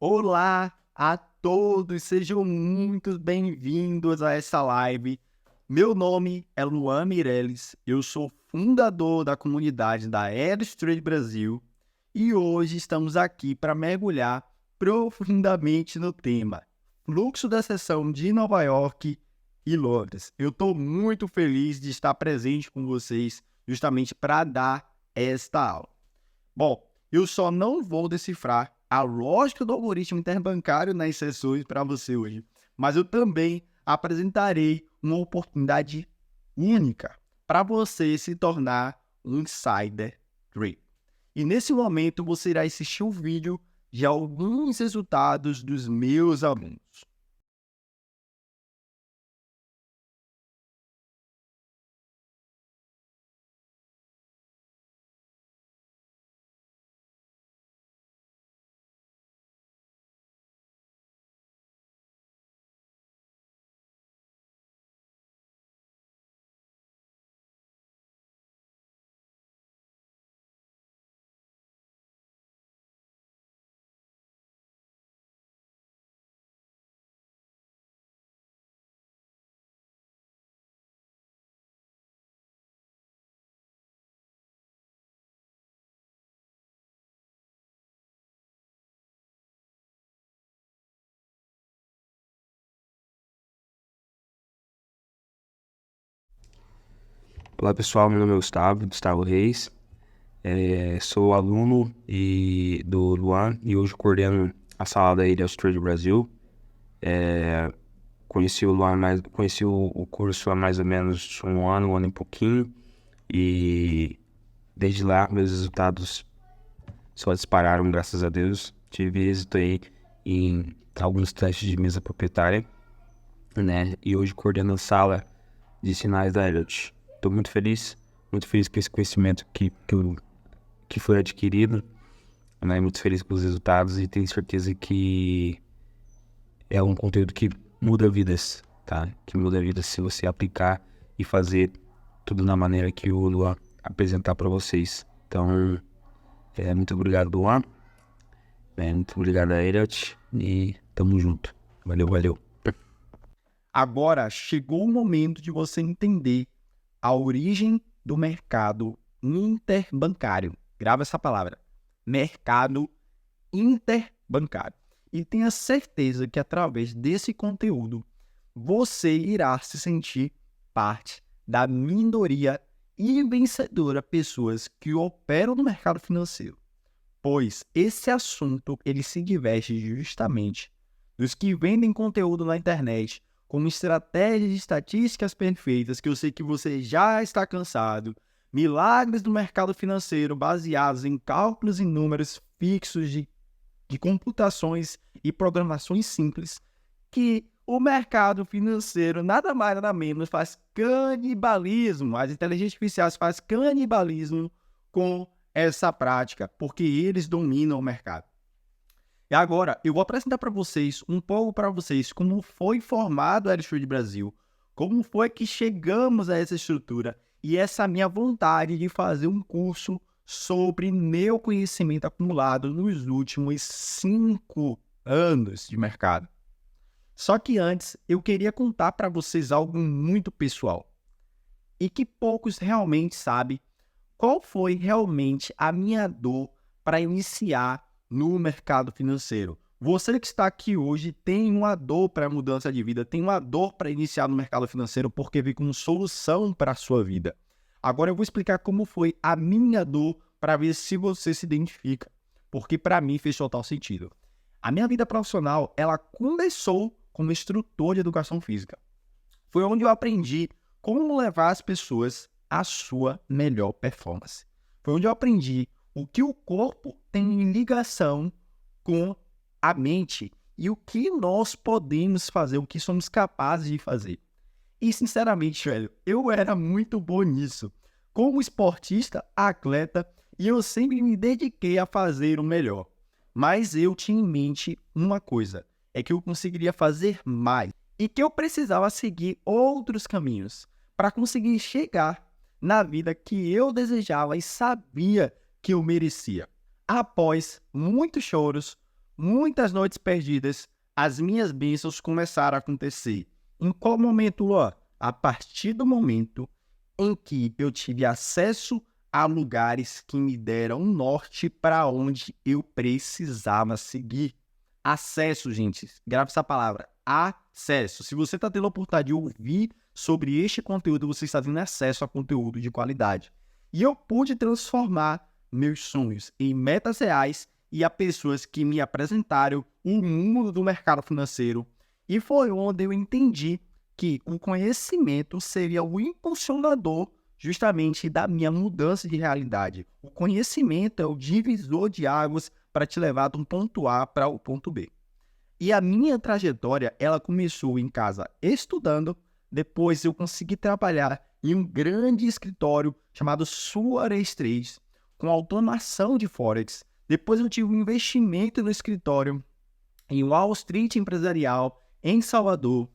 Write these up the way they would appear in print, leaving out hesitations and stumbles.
Olá a todos, sejam muito bem-vindos a essa live. Meu nome é Luan Mireles, eu sou fundador da comunidade da Aeros Trade Brasil e hoje estamos aqui para mergulhar profundamente no tema fluxo da sessão de Nova York e Londres. Eu estou muito feliz de estar presente com vocês justamente para dar esta aula. Bom, eu só não vou decifrar a lógica do algoritmo interbancário nas sessões para você hoje, mas eu também apresentarei uma oportunidade única para você se tornar um insider trader. E nesse momento você irá assistir um vídeo de alguns resultados dos meus alunos. Olá pessoal, meu nome é Gustavo Reis, sou aluno do Luan e hoje coordeno a sala da Aeros Trade Brasil. Conheci o curso há mais ou menos um ano e pouquinho, e desde lá meus resultados só dispararam, graças a Deus. Tive êxito aí em alguns testes de mesa proprietária, né? E hoje coordeno a sala de sinais da Elliott. Estou muito feliz com esse conhecimento que foi adquirido, né? Muito feliz com os resultados e tenho certeza que é um conteúdo que muda vidas, tá? Que muda vidas se você aplicar e fazer tudo da maneira que o Luan apresentar para vocês. Então, muito obrigado, Luan. Muito obrigado a Elliot e tamo junto. Valeu. Agora chegou o momento de você entender a origem do mercado interbancário. Grava essa palavra, mercado interbancário. E tenha certeza que através desse conteúdo você irá se sentir parte da minoria e vencedora pessoas que operam no mercado financeiro. Pois esse assunto ele se diverge justamente dos que vendem conteúdo na internet como estratégias de estatísticas perfeitas, que eu sei que você já está cansado, milagres do mercado financeiro baseados em cálculos e números fixos de computações e programações simples, que o mercado financeiro nada mais nada menos faz canibalismo, as inteligências artificiais fazem canibalismo com essa prática, porque eles dominam o mercado. E agora, eu vou apresentar para vocês, como foi formado a Aeros Trade Brasil, como foi que chegamos a essa estrutura e essa minha vontade de fazer um curso sobre meu conhecimento acumulado nos últimos 5 anos de mercado. Só que antes, eu queria contar para vocês algo muito pessoal e que poucos realmente sabem qual foi realmente a minha dor para iniciar no mercado financeiro. Você que está aqui hoje tem uma dor para mudança de vida, tem uma dor para iniciar no mercado financeiro porque veio como solução para a sua vida. Agora eu vou explicar como foi a minha dor para ver se você se identifica, porque para mim fez total sentido. A minha vida profissional, ela começou como instrutor de educação física. Foi onde eu aprendi como levar as pessoas à sua melhor performance. Foi onde eu aprendi o que o corpo tem em ligação com a mente e o que nós podemos fazer, o que somos capazes de fazer. E, sinceramente, velho, eu era muito bom nisso. Como esportista, atleta, e eu sempre me dediquei a fazer o melhor. Mas eu tinha em mente uma coisa, é que eu conseguiria fazer mais e que eu precisava seguir outros caminhos para conseguir chegar na vida que eu desejava e sabia que eu merecia. Após muitos choros, muitas noites perdidas, as minhas bênçãos começaram a acontecer. Em qual momento, Luan? A partir do momento em que eu tive acesso a lugares que me deram um norte para onde eu precisava seguir. Acesso, gente. Grave essa palavra. Acesso. Se você está tendo a oportunidade de ouvir sobre este conteúdo, você está tendo acesso a conteúdo de qualidade. E eu pude transformar meus sonhos em metas reais e a pessoas que me apresentaram o mundo do mercado financeiro. E foi onde eu entendi que o conhecimento seria o impulsionador justamente da minha mudança de realidade. O conhecimento é o divisor de águas para te levar de um ponto A para o ponto B. E a minha trajetória, ela começou em casa estudando, depois eu consegui trabalhar em um grande escritório chamado Suarez 3, com automação de Forex. Depois eu tive um investimento no escritório em Wall Street Empresarial, em Salvador.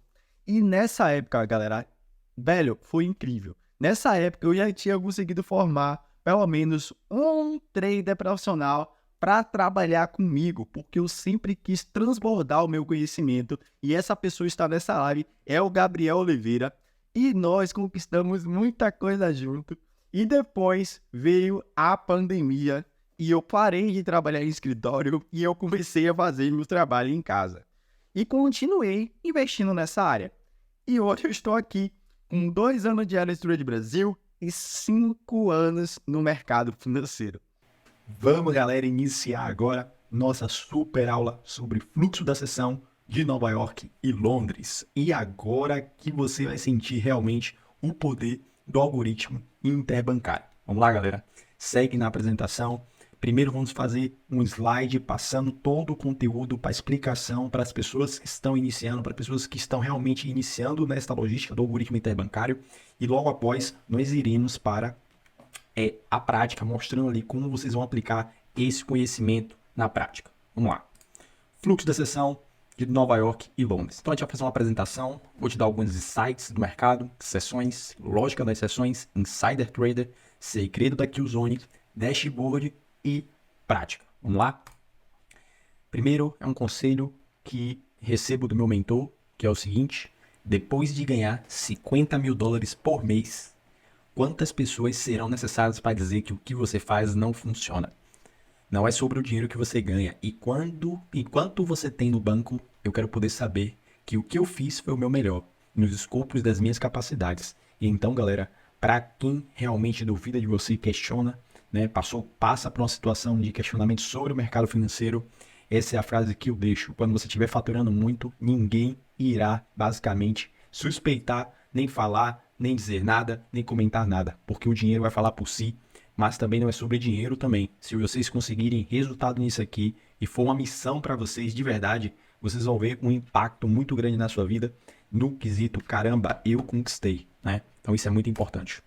E nessa época, galera, velho, foi incrível. Nessa época eu já tinha conseguido formar pelo menos um trader profissional para trabalhar comigo, porque eu sempre quis transbordar o meu conhecimento. E essa pessoa está nessa live, é o Gabriel Oliveira. E nós conquistamos muita coisa junto. E depois veio a pandemia e eu parei de trabalhar em escritório e eu comecei a fazer meu trabalho em casa. E continuei investindo nessa área. E hoje eu estou aqui com 2 anos de Alex Trade Brasil e 5 anos no mercado financeiro. Vamos, galera, iniciar agora nossa super aula sobre fluxo da sessão de Nova York e Londres. E agora que você vai sentir realmente o poder do algoritmo interbancário. Vamos lá, galera. Segue na apresentação. Primeiro vamos fazer um slide passando todo o conteúdo para explicação para as pessoas que estão iniciando, para pessoas que estão realmente iniciando nesta logística do algoritmo interbancário. E logo após nós iremos para a prática, mostrando ali como vocês vão aplicar esse conhecimento na prática. Vamos lá. Fluxo da sessão de Nova York e Londres. Então a gente vai fazer uma apresentação, vou te dar alguns insights do mercado, sessões, lógica das sessões, insider trader, segredo da Qzone, dashboard e prática. Vamos lá? Primeiro é um conselho que recebo do meu mentor, que é o seguinte: depois de ganhar $50 mil por mês, quantas pessoas serão necessárias para dizer que o que você faz não funciona? Não é sobre o dinheiro que você ganha. E quanto você tem no banco, eu quero poder saber que o que eu fiz foi o meu melhor, nos escopos das minhas capacidades. E então, galera, para quem realmente duvida de você, questiona, né, passa por uma situação de questionamento sobre o mercado financeiro, essa é a frase que eu deixo. Quando você estiver faturando muito, ninguém irá basicamente suspeitar, nem falar, nem dizer nada, nem comentar nada, porque o dinheiro vai falar por si. Mas também não é sobre dinheiro também. Se vocês conseguirem resultado nisso aqui e for uma missão para vocês de verdade, vocês vão ver um impacto muito grande na sua vida no quesito, caramba, eu conquistei, né? Então isso é muito importante.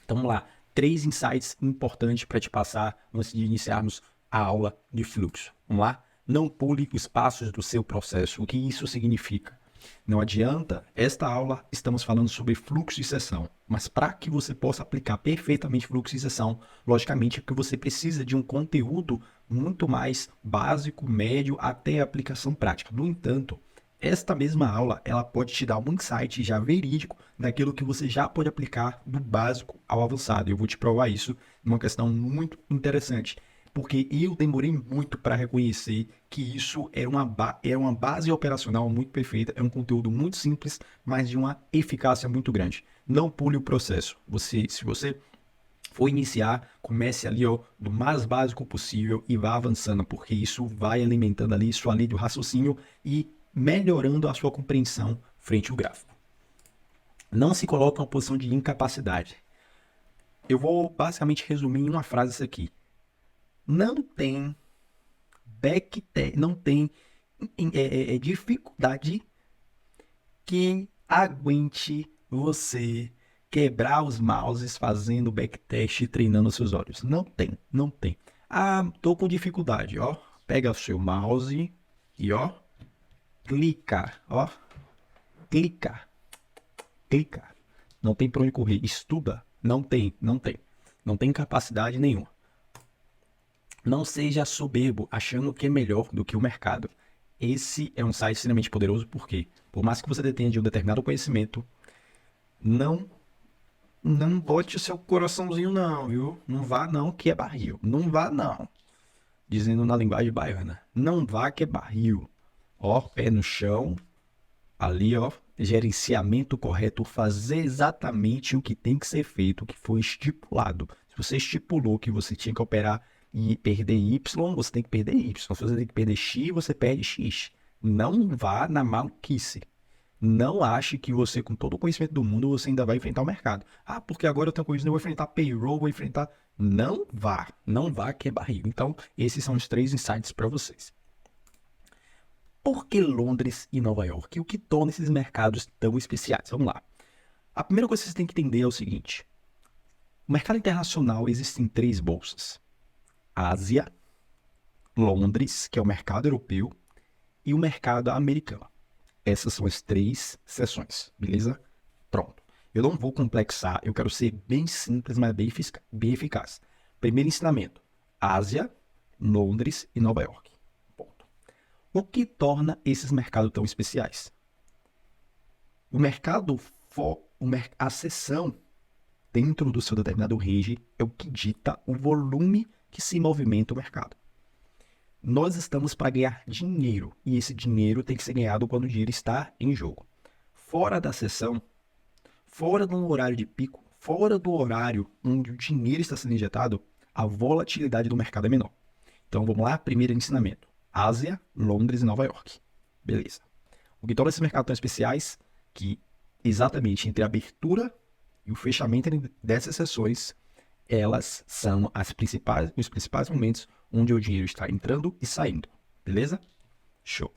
Então vamos lá, 3 insights importantes para te passar antes de iniciarmos a aula de fluxo. Vamos lá? Não pule os passos do seu processo. O que isso significa? Não adianta, esta aula estamos falando sobre fluxo de sessão, mas para que você possa aplicar perfeitamente fluxo de sessão, logicamente é que você precisa de um conteúdo muito mais básico, médio, até a aplicação prática. No entanto, esta mesma aula, ela pode te dar um insight já verídico daquilo que você já pode aplicar do básico ao avançado. Eu vou te provar isso numa questão muito interessante, porque eu demorei muito para reconhecer que isso é uma base operacional muito perfeita, é um conteúdo muito simples, mas de uma eficácia muito grande. Não pule o processo. Se você for iniciar, comece ali do mais básico possível e vá avançando, porque isso vai alimentando ali sua linha de raciocínio e melhorando a sua compreensão frente ao gráfico. Não se coloque em uma posição de incapacidade. Eu vou basicamente resumir em uma frase isso aqui. Não tem dificuldade que aguente você quebrar os mouses fazendo backtest e treinando seus olhos. Não tem. Ah, tô com dificuldade, ó. Pega o seu mouse e clica. Não tem pra onde correr. Estuda. Não tem capacidade nenhuma. Não seja soberbo achando que é melhor do que o mercado. Esse é um site extremamente poderoso porque, por mais que você detenha de um determinado conhecimento, não não bote o seu coraçãozinho não, viu? Não vá não que é barril. Não vá não. Dizendo na linguagem baiana. Não vá que é barril. Ó, pé no chão. Ali, ó, gerenciamento correto, fazer exatamente o que tem que ser feito, o que foi estipulado. Se você estipulou que você tinha que operar e perder Y, você tem que perder Y. Se você tem que perder X, você perde X. Não vá na maluquice. Não ache que você, com todo o conhecimento do mundo, você ainda vai enfrentar o mercado. Ah, porque agora eu tenho conhecimento, eu vou enfrentar payroll, vou enfrentar... Não vá que é barriga. Então, esses são os 3 insights para vocês. Por que Londres e Nova York? O que torna esses mercados tão especiais? Vamos lá. A primeira coisa que vocês têm que entender é o seguinte. No mercado internacional existem 3 bolsas. Ásia, Londres, que é o mercado europeu, e o mercado americano. Essas são as 3 seções, beleza? Pronto. Eu não vou complexar, eu quero ser bem simples, mas bem eficaz. Primeiro ensinamento. Ásia, Londres e Nova York. Ponto. O que torna esses mercados tão especiais? O mercado, a seção dentro do seu determinado range é o que dita o volume que se movimenta o mercado. Nós estamos para ganhar dinheiro e esse dinheiro tem que ser ganhado quando o dinheiro está em jogo. Fora da sessão, fora do horário de pico, fora do horário onde o dinheiro está sendo injetado, a volatilidade do mercado é menor. Então vamos lá, primeiro ensinamento. Ásia, Londres e Nova York. Beleza. O que torna esses mercados tão especiais que exatamente entre a abertura e o fechamento dessas sessões, elas são os principais momentos onde o dinheiro está entrando e saindo. Beleza? Show.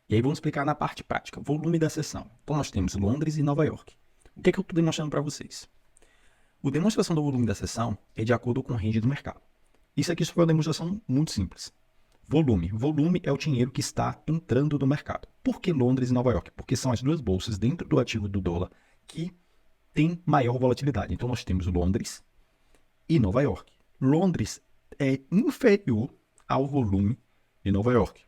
E aí vamos explicar na parte prática. Volume da sessão. Então nós temos Londres e Nova York. O que é que eu estou demonstrando para vocês? A demonstração do volume da sessão é de acordo com o range do mercado. Isso aqui foi uma demonstração muito simples. Volume. Volume é o dinheiro que está entrando no mercado. Por que Londres e Nova York? Porque são as 2 bolsas dentro do ativo do dólar que tem maior volatilidade. Então nós temos Londres e Nova York. Londres é inferior ao volume de Nova York.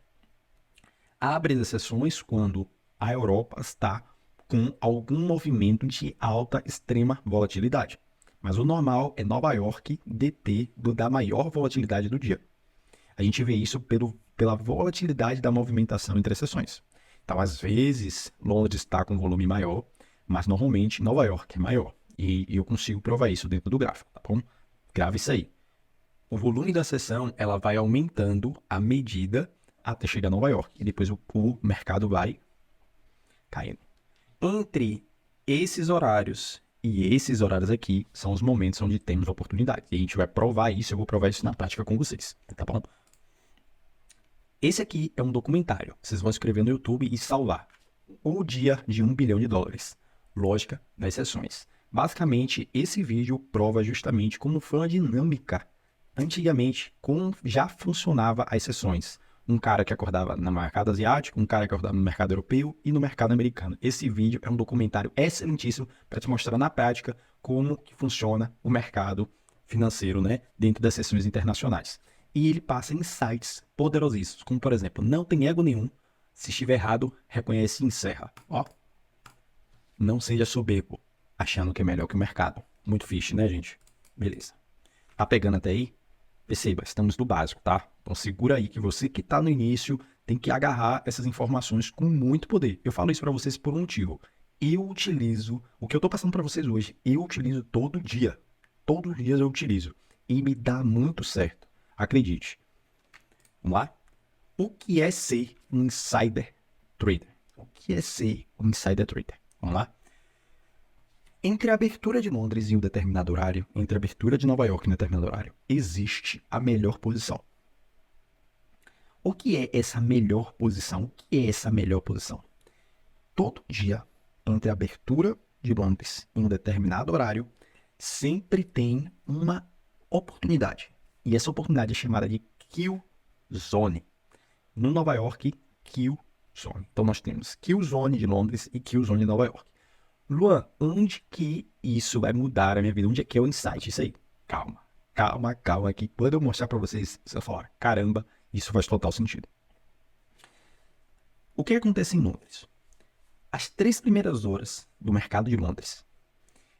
Abre as sessões quando a Europa está com algum movimento de alta extrema volatilidade. Mas o normal é Nova York deter da maior volatilidade do dia. A gente vê isso pela volatilidade da movimentação entre as sessões. Então, às vezes, Londres está com um volume maior, mas normalmente Nova York é maior. E eu consigo provar isso dentro do gráfico, tá bom? Grave isso aí. O volume da sessão ela vai aumentando à medida até chegar a Nova York. E depois o mercado vai caindo. Entre esses horários e esses horários aqui são os momentos onde temos oportunidade. E a gente vai provar isso, eu vou provar isso na prática com vocês, tá bom? Esse aqui é um documentário. Vocês vão escrever no YouTube e salvar. O dia de $1 bilhão. Lógica das sessões. Basicamente, esse vídeo prova justamente como foi a dinâmica antigamente, como já funcionava as sessões. Um cara que acordava no mercado asiático, um cara que acordava no mercado europeu e no mercado americano. Esse vídeo é um documentário excelentíssimo para te mostrar na prática como que funciona o mercado financeiro, né, dentro das sessões internacionais. E ele passa insights poderosíssimos, como por exemplo, não tem ego nenhum, se estiver errado, reconhece e encerra. Ó, não seja soberbo, achando que é melhor que o mercado. Muito fixe, né, gente? Beleza. Tá pegando até aí? Perceba, estamos no básico, tá? Então segura aí que você que está no início tem que agarrar essas informações com muito poder. Eu falo isso para vocês por um motivo. Eu utilizo, o que eu estou passando para vocês hoje, eu utilizo todo dia. Todos os dias eu utilizo. E me dá muito certo. Acredite. Vamos lá? O que é ser um insider trader? O que é ser um insider trader? Vamos lá? Entre a abertura de Londres em um determinado horário, entre a abertura de Nova York em um determinado horário, existe a melhor posição. O que é essa melhor posição? O que é essa melhor posição? Todo dia, entre a abertura de Londres em um determinado horário, sempre tem uma oportunidade. E essa oportunidade é chamada de Kill Zone. No Nova York, Kill Zone. Então nós temos Kill Zone de Londres e Kill Zone de Nova York. Luan, onde que isso vai mudar a minha vida? Onde é que é o insight? Isso aí. Calma, calma aqui. Quando eu mostrar para vocês, você vai falar, caramba, isso faz total sentido. O que acontece em Londres? As 3 primeiras horas do mercado de Londres,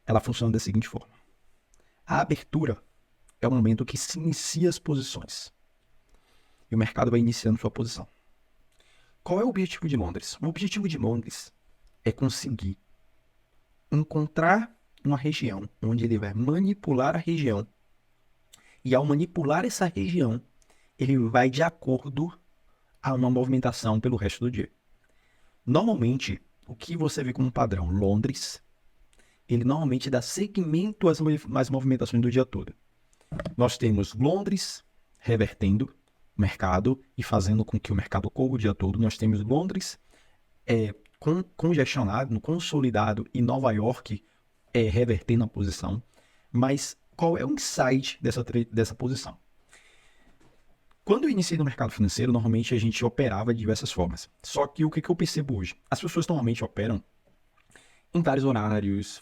ela funciona da seguinte forma. A abertura é o momento que se inicia as posições. E o mercado vai iniciando sua posição. Qual é o objetivo de Londres? O objetivo de Londres é conseguir encontrar uma região onde ele vai manipular a região. E ao manipular essa região, ele vai de acordo a uma movimentação pelo resto do dia. Normalmente, o que você vê como padrão? Londres, ele normalmente dá seguimento às movimentações do dia todo. Nós temos Londres revertendo o mercado e fazendo com que o mercado corra o dia todo. Nós temos Londres congestionado, consolidado, e Nova York revertendo a posição. Mas qual é o insight dessa posição? Quando eu iniciei no mercado financeiro, normalmente a gente operava de diversas formas. Só que o que eu percebo hoje? As pessoas normalmente operam em vários horários,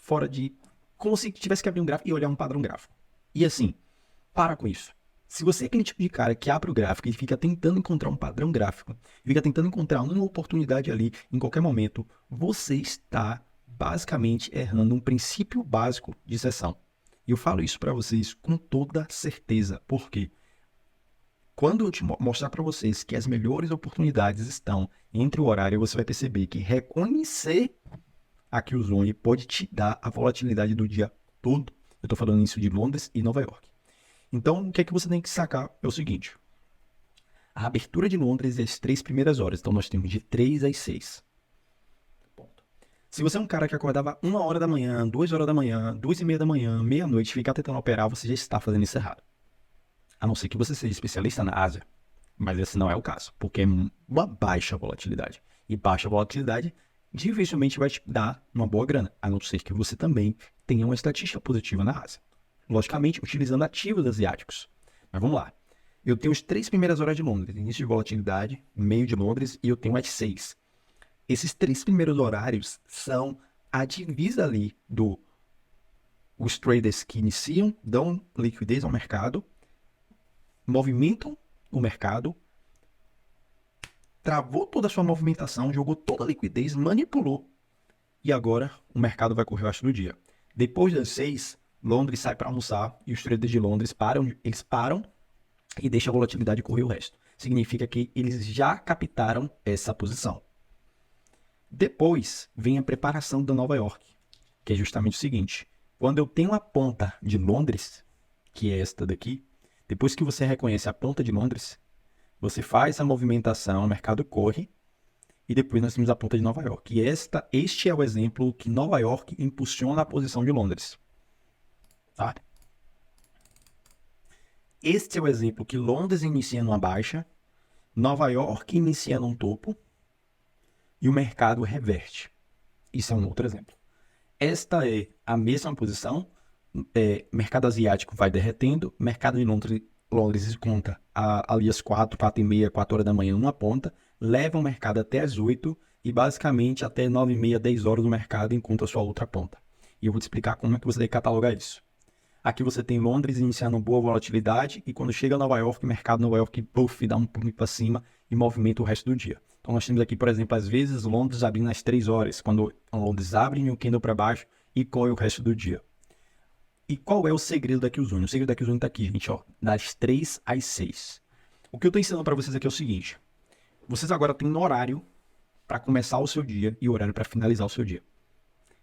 como se tivesse que abrir um gráfico e olhar um padrão gráfico. E assim, para com isso. Se você é aquele tipo de cara que abre o gráfico e fica tentando encontrar um padrão gráfico, fica tentando encontrar uma oportunidade ali em qualquer momento, você está basicamente errando um princípio básico de sessão. E eu falo isso para vocês com toda certeza. Por quê? Quando eu te mostrar para vocês que as melhores oportunidades estão entre o horário, você vai perceber que reconhecer a Killzone pode te dar a volatilidade do dia todo. Eu estou falando isso de Londres e Nova York. Então, o que é que você tem que sacar é o seguinte. A abertura de Londres é as 3 primeiras horas. Então, nós temos de 3 às 6. Se você é um cara que acordava 1 hora da manhã, 2 horas da manhã, 2:30 da manhã, meia-noite, ficar tentando operar, você já está fazendo isso errado. A não ser que você seja especialista na Ásia. Mas esse não é o caso, porque é uma baixa volatilidade. E baixa volatilidade dificilmente vai te dar uma boa grana, a não ser que você também tenha uma estatística positiva na Ásia. Logicamente, utilizando ativos asiáticos. Mas vamos lá. Eu tenho as 3 primeiras horas de Londres, início de volatilidade, meio de Londres, e eu tenho as 6. Esses 3 primeiros horários são a divisa ali os traders que iniciam, dão liquidez ao mercado, movimentam o mercado, travou toda a sua movimentação, jogou toda a liquidez, manipulou. E agora o mercado vai correr o resto do dia. Depois das 6, Londres sai para almoçar e os traders de Londres param e deixam a volatilidade correr o resto. Significa que eles já captaram essa posição. Depois vem a preparação da Nova York, que é justamente o seguinte. Quando eu tenho a ponta de Londres, que é esta daqui, depois que você reconhece a ponta de Londres, você faz a movimentação, o mercado corre, e depois nós temos a ponta de Nova York. E este é o exemplo que Nova York impulsiona a posição de Londres. Tá? Este é o exemplo que Londres inicia numa baixa, Nova York inicia num topo, e o mercado reverte. Isso é um outro exemplo. Esta é a mesma posição. Mercado asiático vai derretendo, mercado de Londres conta ali às 4:30, 4 horas da manhã, uma ponta, leva o mercado até as 8 e basicamente até 9:30, 10 horas no mercado encontra a sua outra ponta. E eu vou te explicar como é que você deve catalogar isso. Aqui você tem Londres iniciando boa volatilidade e quando chega a Nova York, o mercado de Nova York dá um pulo para cima e movimenta o resto do dia. Então nós temos aqui, por exemplo, às vezes Londres abrindo às 3 horas, quando Londres abre o candle para baixo e corre o resto do dia. E qual é o segredo da Killzone? O segredo da Killzone está aqui, gente, ó, das 3 às 6. O que eu estou ensinando para vocês aqui é o seguinte. Vocês agora têm um horário para começar o seu dia e horário para finalizar o seu dia.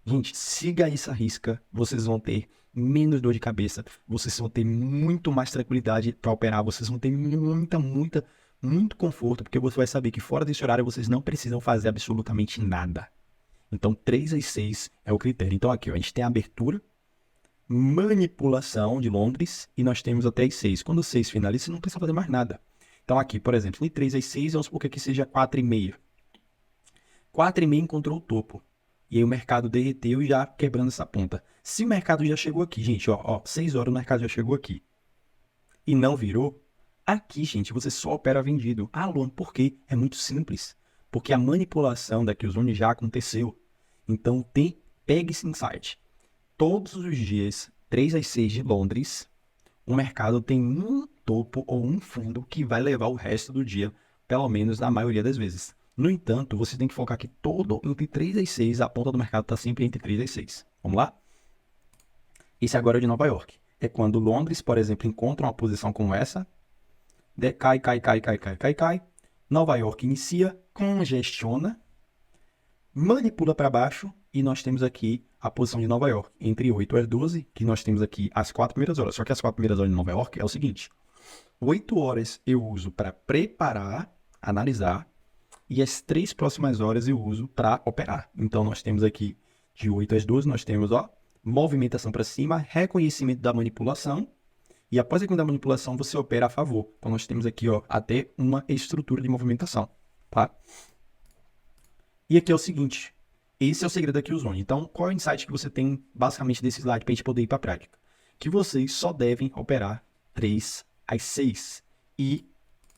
Gente, siga essa risca, vocês vão ter menos dor de cabeça, vocês vão ter muito mais tranquilidade para operar, vocês vão ter muito conforto, porque você vai saber que fora desse horário vocês não precisam fazer absolutamente nada. Então, 3 às 6 é o critério. Então, aqui, ó, a gente tem a abertura, manipulação de Londres e nós temos até as 6. Quando 6 finaliza, você não precisa fazer mais nada. Então, aqui, por exemplo, de 3 às 6, vamos supor que aqui seja 4:30. 4:30 encontrou o topo. E aí o mercado derreteu e já quebrando essa ponta. Se o mercado já chegou aqui, gente, ó 6 horas o mercado já chegou aqui e não virou, aqui, gente, você só opera vendido. Ah, Luan, por quê? É muito simples. Porque a manipulação da Killzone já aconteceu. Então, pegue esse insight. Todos os dias, 3 às 6 de Londres, o mercado tem um topo ou um fundo que vai levar o resto do dia, pelo menos na maioria das vezes. No entanto, você tem que focar que todo entre 3 e 6, a ponta do mercado está sempre entre 3 e 6. Vamos lá? Esse agora é de Nova York. É quando Londres, por exemplo, encontra uma posição como essa, cai, cai, cai, cai, cai, cai, cai. Nova York inicia, congestiona, manipula para baixo e nós temos aqui a posição de Nova York entre 8 às 12, que nós temos aqui as 4 primeiras horas. Só que as 4 primeiras horas de Nova York é o seguinte: 8 horas eu uso para preparar, analisar, e as 3 próximas horas eu uso para operar. Então nós temos aqui de 8 às 12, nós temos movimentação para cima, reconhecimento da manipulação, e após a da manipulação você opera a favor. Então nós temos aqui até uma estrutura de movimentação, tá? E aqui é o seguinte, esse é o segredo aqui, Ozone. Então, qual é o insight que você tem basicamente desse slide para a gente poder ir para a prática? Que vocês só devem operar 3 às 6 e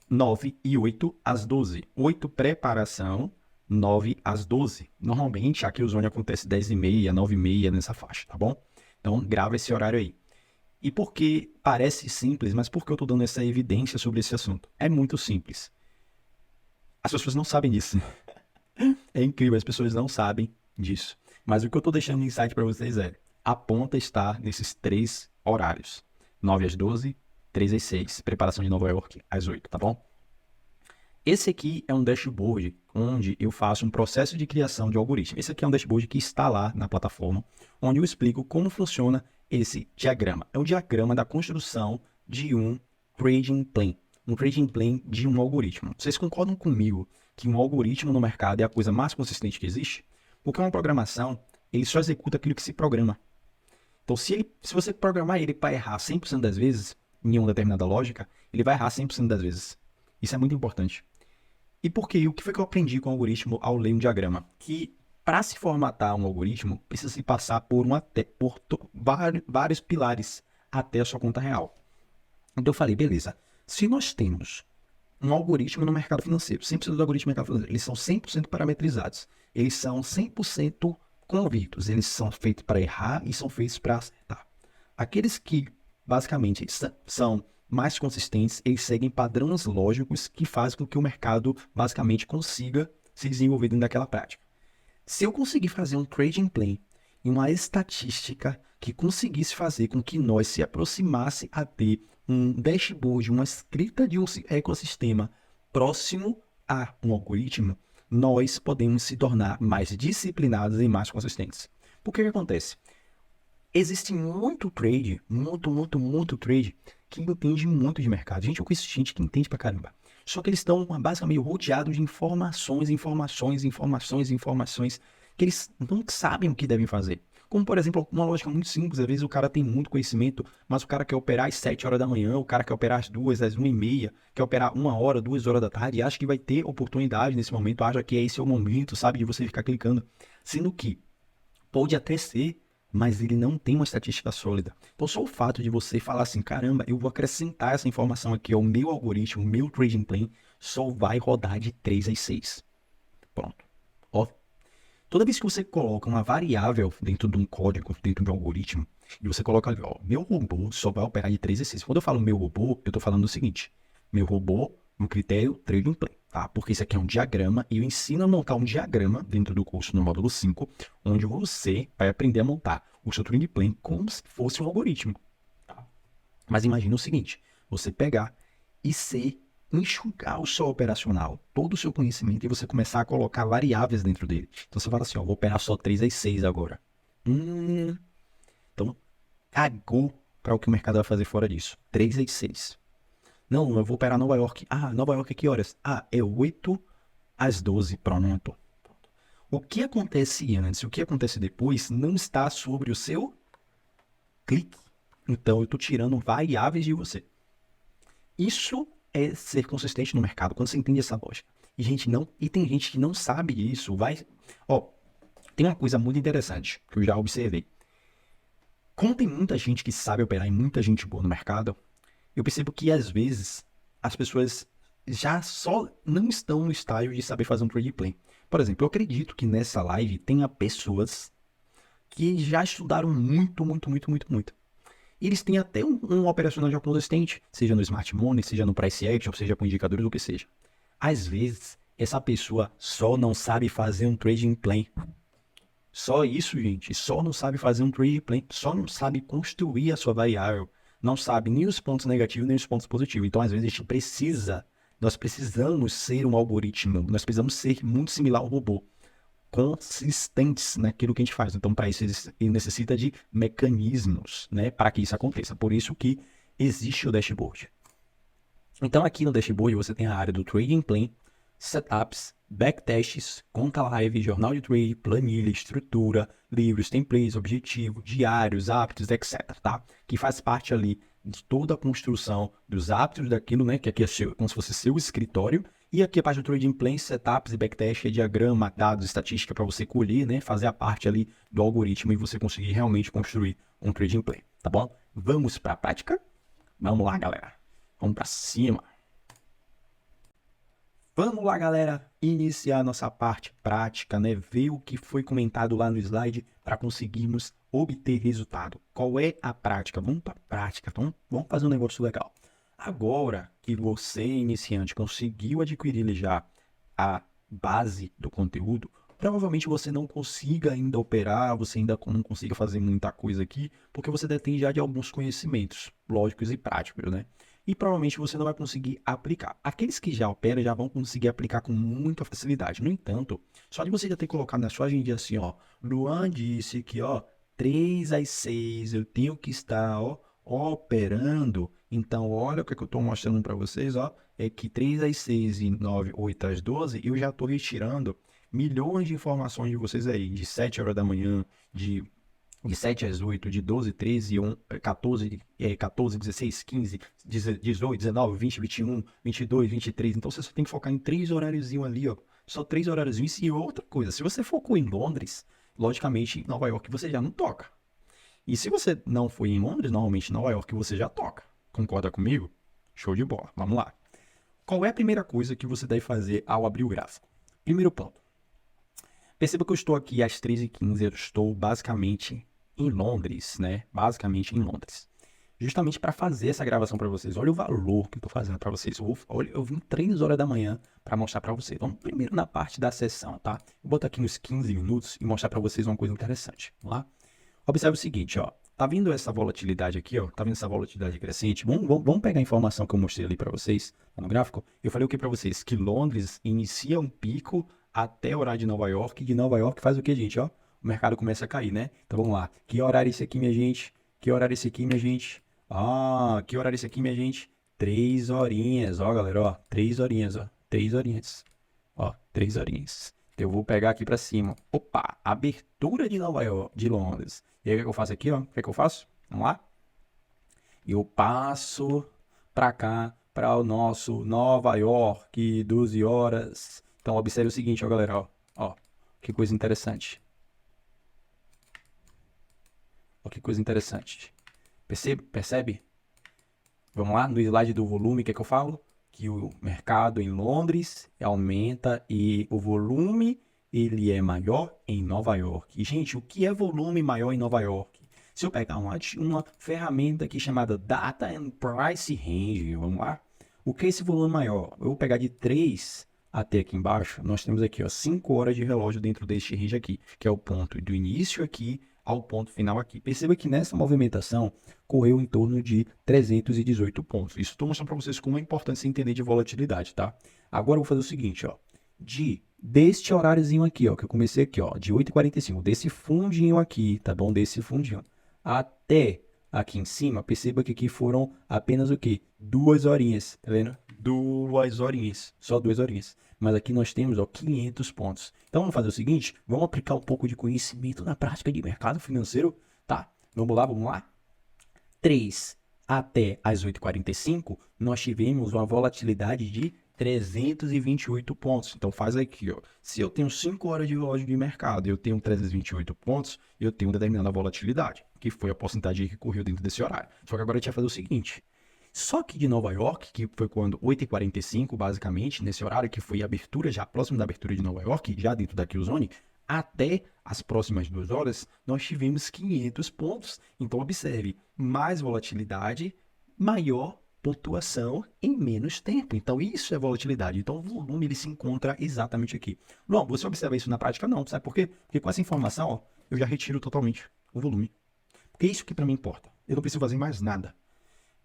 9 e 8 às 12. 8 preparação, 9 às 12. Normalmente, aqui o Ozone acontece 10h30, 9h30 nessa faixa, tá bom? Então, grava esse horário aí. E por que parece simples, mas por que eu estou dando essa evidência sobre esse assunto? É muito simples. As pessoas não sabem disso. É incrível, as pessoas não sabem disso. Mas o que eu estou deixando de insight para vocês é: a ponta está nesses 3 horários. 9 às 12, 3 às 6. Preparação de Nova York às 8, tá bom? Esse aqui é um dashboard onde eu faço um processo de criação de algoritmo. Esse aqui é um dashboard que está lá na plataforma, onde eu explico como funciona esse diagrama. É o diagrama da construção de um trading plan. Um trading plan de um algoritmo. Vocês concordam comigo que um algoritmo no mercado é a coisa mais consistente que existe? Porque uma programação, ele só executa aquilo que se programa. Então, se você programar ele para errar 100% das vezes, em uma determinada lógica, ele vai errar 100% das vezes. Isso é muito importante. E por quê? O que foi que eu aprendi com o algoritmo ao ler um diagrama? Que para se formatar um algoritmo, precisa se passar por vários pilares até a sua conta real. Então eu falei, beleza, se nós temos um algoritmo no mercado financeiro, 100% do algoritmo no mercado financeiro, eles são 100% parametrizados, eles são 100% convictos, eles são feitos para errar e são feitos para acertar. Aqueles que, basicamente, são mais consistentes, eles seguem padrões lógicos que fazem com que o mercado, basicamente, consiga se desenvolver dentro daquela prática. Se eu conseguir fazer um trading plan e uma estatística que conseguisse fazer com que nós se aproximasse a ter um dashboard, uma escrita de um ecossistema próximo a um algoritmo, nós podemos se tornar mais disciplinados e mais consistentes. Por que acontece? Existe muito trade, muito trade, que entende muito de mercado. Gente, eu conheço gente que entende pra caramba. Só que eles estão basicamente rodeados de informações, que eles não sabem o que devem fazer. Como, por exemplo, uma lógica muito simples. Às vezes o cara tem muito conhecimento, mas o cara quer operar às 7 horas da manhã, o cara quer operar às 2, às 1h30, quer operar 1 hora, 2 horas da tarde, e acha que vai ter oportunidade nesse momento, acha que esse é o momento, sabe, de você ficar clicando. Sendo que pode até ser, mas ele não tem uma estatística sólida. Então, só o fato de você falar assim, caramba, eu vou acrescentar essa informação aqui ao meu algoritmo, ao meu trading plan, só vai rodar de 3 às 6. Pronto. Ó, toda vez que você coloca uma variável dentro de um código, dentro de um algoritmo, e você coloca ali, meu robô só vai operar de 3 às 6. Quando eu falo meu robô, eu estou falando o seguinte: meu robô, um critério, trading plan, tá? Porque isso aqui é um diagrama e eu ensino a montar um diagrama dentro do curso no módulo 5, onde você vai aprender a montar o seu trading plan como se fosse um algoritmo, tá? Mas imagina o seguinte: você pegar e enxugar o seu operacional, todo o seu conhecimento, e você começar a colocar variáveis dentro dele. Então você fala assim, vou operar só 3 às 6 agora. Então, cagou para o que o mercado vai fazer fora disso. 3 às 6. Não, eu vou operar Nova York. Nova York é que horas? É 8 às 12. Pronto. O que acontece antes e o que acontece depois não está sobre o seu clique. Então, eu estou tirando variáveis de você. Isso é ser consistente no mercado, quando você entende essa lógica. E tem gente que não sabe isso. Tem uma coisa muito interessante que eu já observei. Como tem muita gente que sabe operar e muita gente boa no mercado, eu percebo que às vezes as pessoas já só não estão no estágio de saber fazer um trade plan. Por exemplo, eu acredito que nessa live tenha pessoas que já estudaram muito. E eles têm até um operacional já consistente, seja no Smart Money, seja no Price Action, seja com indicadores, o que seja. Às vezes, essa pessoa só não sabe fazer um trading plan. Só isso, gente. Só não sabe fazer um trading plan. Só não sabe construir a sua variável. Não sabe nem os pontos negativos, nem os pontos positivos. Então, às vezes, a gente precisa... Nós precisamos ser um algoritmo. Nós precisamos ser muito similar ao robô. Consistentes naquilo que a gente faz. Então, para isso, ele necessita de mecanismos, né? Para que isso aconteça. Por isso que existe o dashboard. Então, aqui no dashboard, você tem a área do Trading Plan, Setups, Backtests, Conta Live, Jornal de Trade, Planilha, Estrutura, Livros, Templates, Objetivo, Diários, Hábitos, etc. Tá? Que faz parte ali de toda a construção dos hábitos daquilo, né? Que aqui é como se fosse seu escritório. E aqui a parte do Trading Plan, Setups e Backtest é diagrama, dados, estatística para você colher, né? Fazer a parte ali do algoritmo e você conseguir realmente construir um Trading Plan, tá bom? Vamos para a prática? Vamos lá, galera. Vamos para cima. Vamos lá, galera, iniciar nossa parte prática, né? Ver o que foi comentado lá no slide para conseguirmos obter resultado. Qual é a prática? Vamos para a prática, então vamos fazer um negócio legal. Agora que você, iniciante, conseguiu adquirir já a base do conteúdo, provavelmente você não consiga ainda operar, você ainda não consiga fazer muita coisa aqui, porque você detém já de alguns conhecimentos lógicos e práticos, né? E provavelmente você não vai conseguir aplicar. Aqueles que já operam já vão conseguir aplicar com muita facilidade. No entanto, só de você já ter colocado na sua agenda assim, ó, Luan disse que, ó, 3 às 6 eu tenho que estar, ó, operando. Então, olha o que eu estou mostrando para vocês, ó, é que 3 às 6 e 9, 8 às 12, eu já estou retirando milhões de informações de vocês aí, de 7 horas da manhã, de 7 às 8, de 12, 13, 14, 14, 16, 15, 18, 19, 20, 21, 22, 23. Então, você só tem que focar em 3 horáriozinhos ali, ó. Só 3 horáriozinhos. E outra coisa, se você focou em Londres, logicamente, em Nova York você já não toca. E se você não foi em Londres, normalmente em Nova York você já toca. Concorda comigo? Show de bola. Vamos lá. Qual é a primeira coisa que você deve fazer ao abrir o gráfico? Primeiro ponto. Perceba que eu estou aqui às 13h15, eu estou basicamente em Londres, né? Basicamente em Londres. Justamente para fazer essa gravação para vocês. Olha o valor que eu estou fazendo para vocês. Olha, eu vim 3 horas da manhã para mostrar para vocês. Vamos primeiro na parte da sessão, tá? Vou botar aqui nos 15 minutos e mostrar para vocês uma coisa interessante. Vamos lá? Observe o seguinte, ó. Tá vendo essa volatilidade aqui, ó? Tá vendo essa volatilidade crescente? Vamos pegar a informação que eu mostrei ali para vocês, tá no gráfico? Eu falei o que para vocês? Que Londres inicia um pico até o horário de Nova York. De Nova York faz o que, gente, ó? O mercado começa a cair, né? Então vamos lá. Que horário é esse aqui, minha gente? Que horário é esse aqui, minha gente? Ah, que horário é esse aqui, minha gente? 3 horinhas, ó, galera, ó. 3 horinhas, ó. 3 horinhas. Ó, 3 horinhas. Eu vou pegar aqui para cima. Opa, abertura de Nova York, de Londres. E aí o que eu faço aqui, ó? O que eu faço? Vamos lá? Eu passo para cá, para o nosso Nova York, 12 horas. Então observe o seguinte, ó, galera, ó. Ó, que coisa interessante. Ó, que coisa interessante. Percebe? Vamos lá, no slide do volume, o que é que eu falo? Que o mercado em Londres aumenta e o volume ele é maior em Nova York. E, gente, o que é volume maior em Nova York? Se eu pegar uma ferramenta aqui chamada Data and Price Range, vamos lá? O que é esse volume maior? Eu vou pegar de 3 até aqui embaixo, nós temos aqui, ó, 5 horas de relógio dentro deste range aqui, que é o ponto do início aqui ao ponto final aqui. Perceba que nessa movimentação correu em torno de 318 pontos. Isso estou mostrando para vocês como é importante se entender de volatilidade, tá? Agora eu vou fazer o seguinte, ó. Deste horáriozinho aqui, ó, que eu comecei aqui, ó, de 8h45, desse fundinho aqui, tá bom? Desse fundinho, até aqui em cima, perceba que aqui foram apenas o quê? 2 horinhas, tá vendo? 2 horinhas, só 2 horinhas. Mas aqui nós temos, ó, 500 pontos. Então vamos fazer o seguinte, vamos aplicar um pouco de conhecimento na prática de mercado financeiro, tá? Vamos lá? 3 até as 8h45, nós tivemos uma volatilidade de 328 pontos. Então faz aqui, ó. Se eu tenho 5 horas de relógio de mercado e eu tenho 328 pontos, eu tenho determinada volatilidade, que foi a porcentagem que correu dentro desse horário. Só que agora a gente vai fazer o seguinte. Só que de Nova York, que foi quando 8h45, basicamente, nesse horário, que foi a abertura, já próximo da abertura de Nova York, já dentro da Q-Zone, Até as próximas 2 horas, nós tivemos 500 pontos. Então, observe, mais volatilidade, maior pontuação em menos tempo. Então, isso é volatilidade. Então, o volume ele se encontra exatamente aqui. Não, você observa isso na prática? Não. Sabe por quê? Porque com essa informação, ó, eu já retiro totalmente o volume. Porque é isso que para mim importa. Eu não preciso fazer mais nada.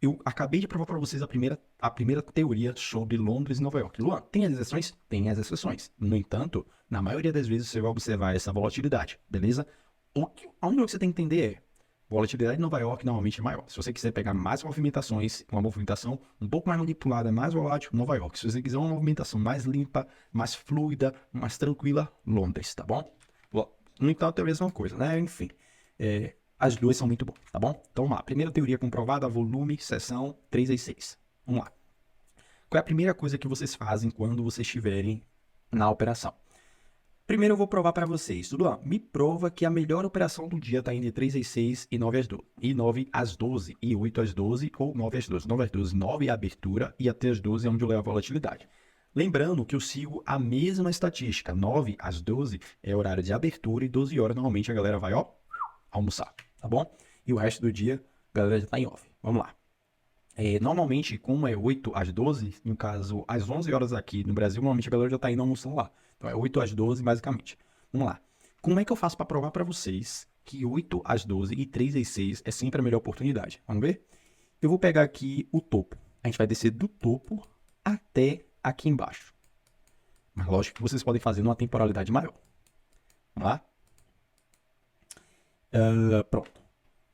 Eu acabei de provar para vocês a primeira teoria sobre Londres e Nova York. Luan, tem as exceções? Tem as exceções. No entanto, na maioria das vezes você vai observar essa volatilidade, beleza? A única coisa que você tem que entender é, volatilidade em Nova York normalmente é maior. Se você quiser pegar mais movimentações, uma movimentação um pouco mais manipulada, mais volátil, Nova York. Se você quiser uma movimentação mais limpa, mais fluida, mais tranquila, Londres, tá bom? No entanto, é a mesma coisa, né? Enfim, as duas são muito boas, tá bom? Então vamos lá. Primeira teoria comprovada, volume, seção 3 às 6. Vamos lá. Qual é a primeira coisa que vocês fazem quando vocês estiverem na operação? Primeiro eu vou provar para vocês. Luan, me prova que a melhor operação do dia está entre 3 às 6 e 9 às 12. E 9 às 12, e 8 às 12, ou 9 às 12. 9 às 12, 9 é a abertura, e até às 12 é onde eu levo a volatilidade. Lembrando que eu sigo a mesma estatística. 9 às 12 é horário de abertura, e 12 horas normalmente a galera vai, ó, almoçar, tá bom? E o resto do dia, a galera já tá em off. Vamos lá. Normalmente, como é 8 às 12, no caso, às 11 horas aqui no Brasil, normalmente a galera já tá indo almoçar lá. Então é 8 às 12, basicamente. Vamos lá. Como é que eu faço para provar para vocês que 8 às 12 e 3 às 6 é sempre a melhor oportunidade? Vamos ver? Eu vou pegar aqui o topo. A gente vai descer do topo até aqui embaixo. Mas lógico que vocês podem fazer numa temporalidade maior. Vamos lá? Pronto.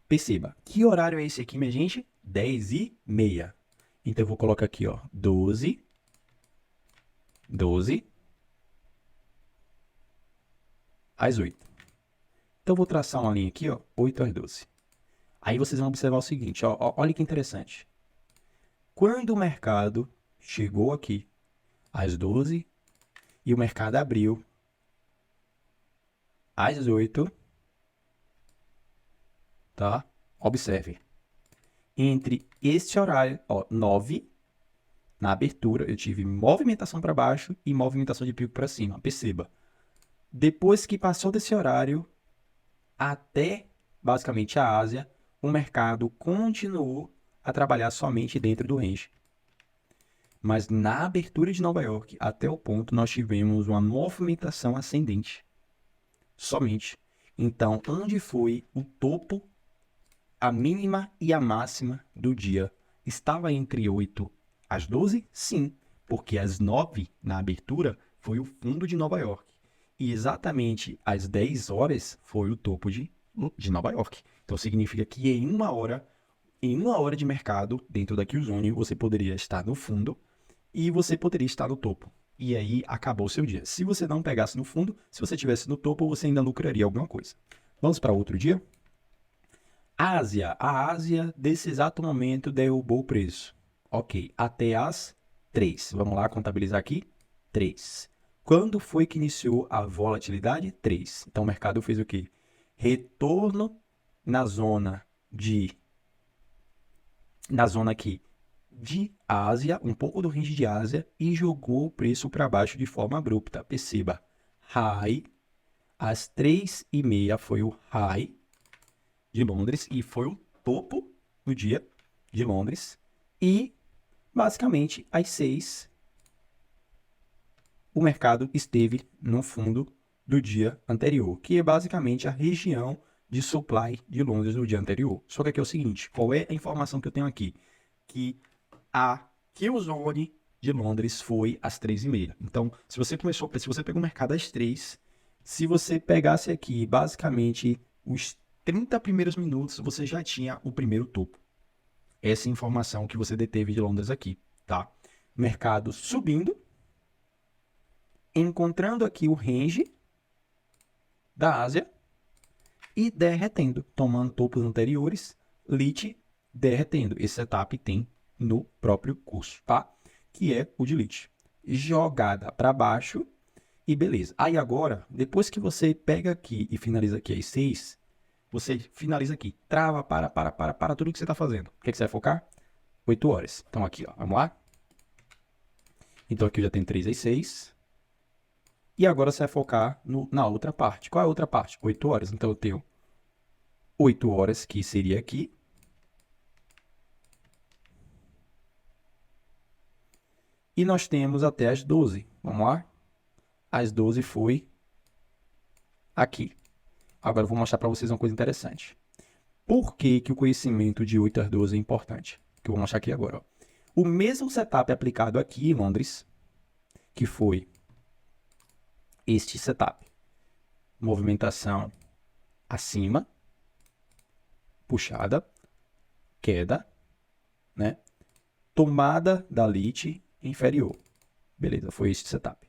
Perceba, que horário é esse aqui, minha gente? 10h30. Então eu vou colocar aqui, ó, 12 às 8. Então eu vou traçar uma linha aqui, ó, 8 às 12. Aí vocês vão observar o seguinte, ó, olha que interessante. Quando o mercado chegou aqui às 12 e o mercado abriu às 8, tá? Observe. Entre esse horário, ó, 9, na abertura, eu tive movimentação para baixo e movimentação de pico para cima. Perceba. Depois que passou desse horário, até basicamente a Ásia, o mercado continuou a trabalhar somente dentro do range. Mas na abertura de Nova York, até o ponto, nós tivemos uma movimentação ascendente. Somente. Então, onde foi o topo, a mínima e a máxima do dia? Estava entre 8 às 12? Sim, porque às 9, na abertura, foi o fundo de Nova York. E exatamente às 10 horas foi o topo de Nova York. Então, significa que em uma hora de mercado, dentro da Q-Zone, você poderia estar no fundo e você poderia estar no topo. E aí, acabou o seu dia. Se você não pegasse no fundo, se você estivesse no topo, você ainda lucraria alguma coisa. Vamos para outro dia? Ásia. A Ásia, desse exato momento, derrubou o preço. Ok, até as 3. Vamos lá, contabilizar aqui. 3. Quando foi que iniciou a volatilidade? 3. Então, o mercado fez o quê? Retorno na zona aqui de Ásia, um pouco do range de Ásia, e jogou o preço para baixo de forma abrupta. Perceba, high, às 3h30 foi o high de Londres e foi o topo no dia de Londres. E, basicamente, às 6, o mercado esteve no fundo do dia anterior, que é basicamente a região de supply de Londres no dia anterior. Só que aqui é o seguinte, qual é a informação que eu tenho aqui? Que a Q-Zone de Londres foi às 3h30. Então, se você pegou o mercado às 3, se você pegasse aqui, basicamente, os 30 primeiros minutos, você já tinha o primeiro topo. Essa informação que você deteve de Londres aqui, tá? Mercado subindo, encontrando aqui o range da Ásia e derretendo, tomando topos anteriores, LIT derretendo. Esse setup tem no próprio curso, tá? Que é o de LIT. Jogada para baixo e beleza. Aí agora, depois que você pega aqui e finaliza aqui às 6, você finaliza aqui. Trava, para tudo que você está fazendo. O que você vai focar? 8 horas. Então aqui, ó, vamos lá. Então aqui eu já tenho 3 às 6. E agora você vai focar na outra parte. Qual é a outra parte? 8 horas. Então, eu tenho 8 horas, que seria aqui. E nós temos até as 12. Vamos lá? As 12 foi aqui. Agora, eu vou mostrar para vocês uma coisa interessante. Por que que o conhecimento de 8 às 12 é importante? Que eu vou mostrar aqui agora. Ó. O mesmo setup aplicado aqui em Londres, que foi este setup. Movimentação acima, puxada, queda, né? Tomada da lite inferior. Beleza, foi este setup.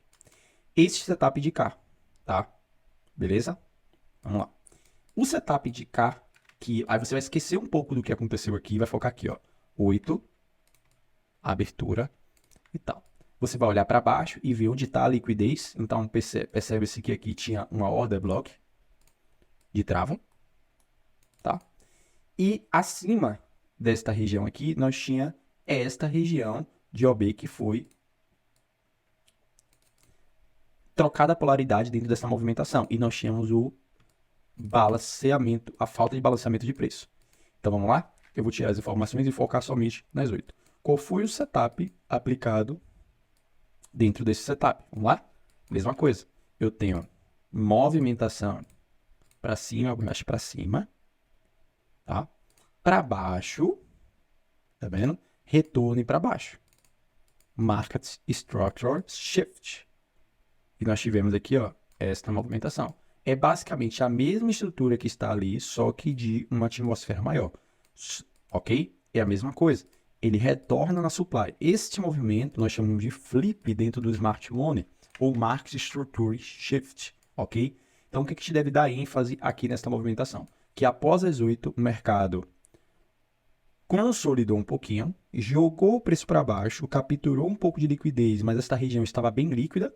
Este setup de cá, tá? Beleza? Vamos lá. O setup de cá, que aí você vai esquecer um pouco do que aconteceu aqui e vai focar aqui, ó. 8, abertura e tal. Você vai olhar para baixo e ver onde está a liquidez. Então, percebe-se que aqui tinha uma order block de trava, tá? E acima desta região aqui, nós tinha esta região de OB que foi trocada a polaridade dentro dessa movimentação. E nós tínhamos o balanceamento, a falta de balanceamento de preço. Então, vamos lá? Eu vou tirar as informações e focar somente nas 8. Qual foi o setup aplicado dentro desse setup? Vamos lá? Mesma coisa. Eu tenho movimentação para cima, baixo para cima, tá? Para baixo, tá vendo? Retorno para baixo. Market Structure Shift. E nós tivemos aqui, ó, esta movimentação. É basicamente a mesma estrutura que está ali, só que de uma atmosfera maior. Ok? É a mesma coisa. Ele retorna na supply. Este movimento nós chamamos de flip dentro do Smart Money, ou Market Structure Shift. Ok? Então, o que a gente deve dar ênfase aqui nesta movimentação? Que após as 8, o mercado consolidou um pouquinho, jogou o preço para baixo, capturou um pouco de liquidez, mas esta região estava bem líquida,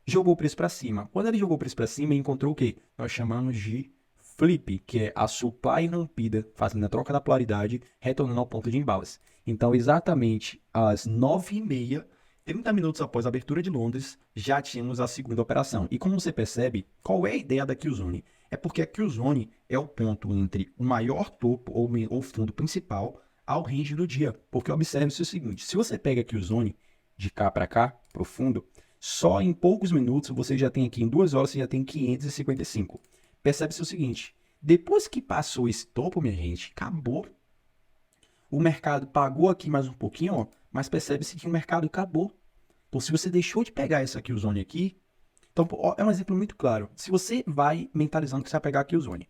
jogou o preço para cima. Quando ele jogou o preço para cima, ele encontrou o quê? Nós chamamos de flip, que é a supply rompida, fazendo a troca da polaridade, retornando ao ponto de imbalance. Então, exatamente às 9h30, 30 minutos após a abertura de Londres, já tínhamos a segunda operação. E como você percebe, qual é a ideia da Q-Zone? É porque a Q-Zone é o ponto entre o maior topo ou fundo principal ao range do dia. Porque observe-se o seguinte, se você pega a Q-Zone de cá para cá, para o fundo, só em poucos minutos você já tem aqui, em 2 horas, você já tem 555. Percebe-se o seguinte, depois que passou esse topo, minha gente, acabou. O mercado pagou aqui mais um pouquinho, ó, mas percebe-se que o mercado acabou. Então, se você deixou de pegar essa Q-Zone aqui, então, ó, é um exemplo muito claro. Se você vai mentalizando que você vai pegar a Q-Zone,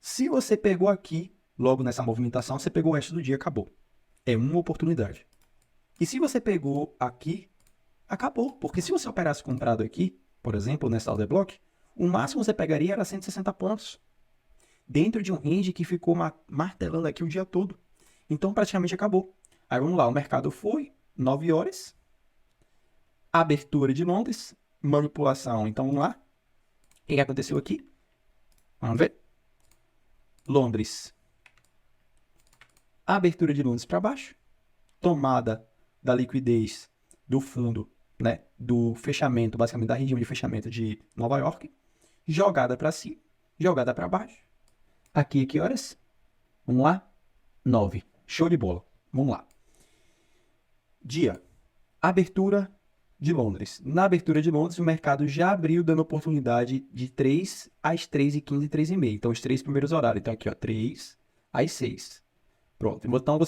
se você pegou aqui, logo nessa movimentação, você pegou o resto do dia, acabou. É uma oportunidade. E se você pegou aqui, acabou. Porque se você operasse comprado aqui, por exemplo, nessa order block, o máximo que você pegaria era 160 pontos. Dentro de um range que ficou martelando aqui o dia todo. Então, praticamente acabou. Aí, vamos lá. O mercado foi 9 horas. Abertura de Londres. Manipulação. Então, vamos lá. O que aconteceu aqui? Vamos ver. Londres. Abertura de Londres para baixo. Tomada da liquidez do fundo, né, do fechamento, basicamente da região de fechamento de Nova York, jogada para cima, jogada para baixo. Aqui, que horas? Vamos lá? 9. Show de bola. Vamos lá. Dia. Abertura de Londres. Na abertura de Londres, o mercado já abriu dando oportunidade de 3 às 3h15 e 3h30. Então, os 3 primeiros horários. Então, aqui, ó, 3 às 6. Pronto. Então,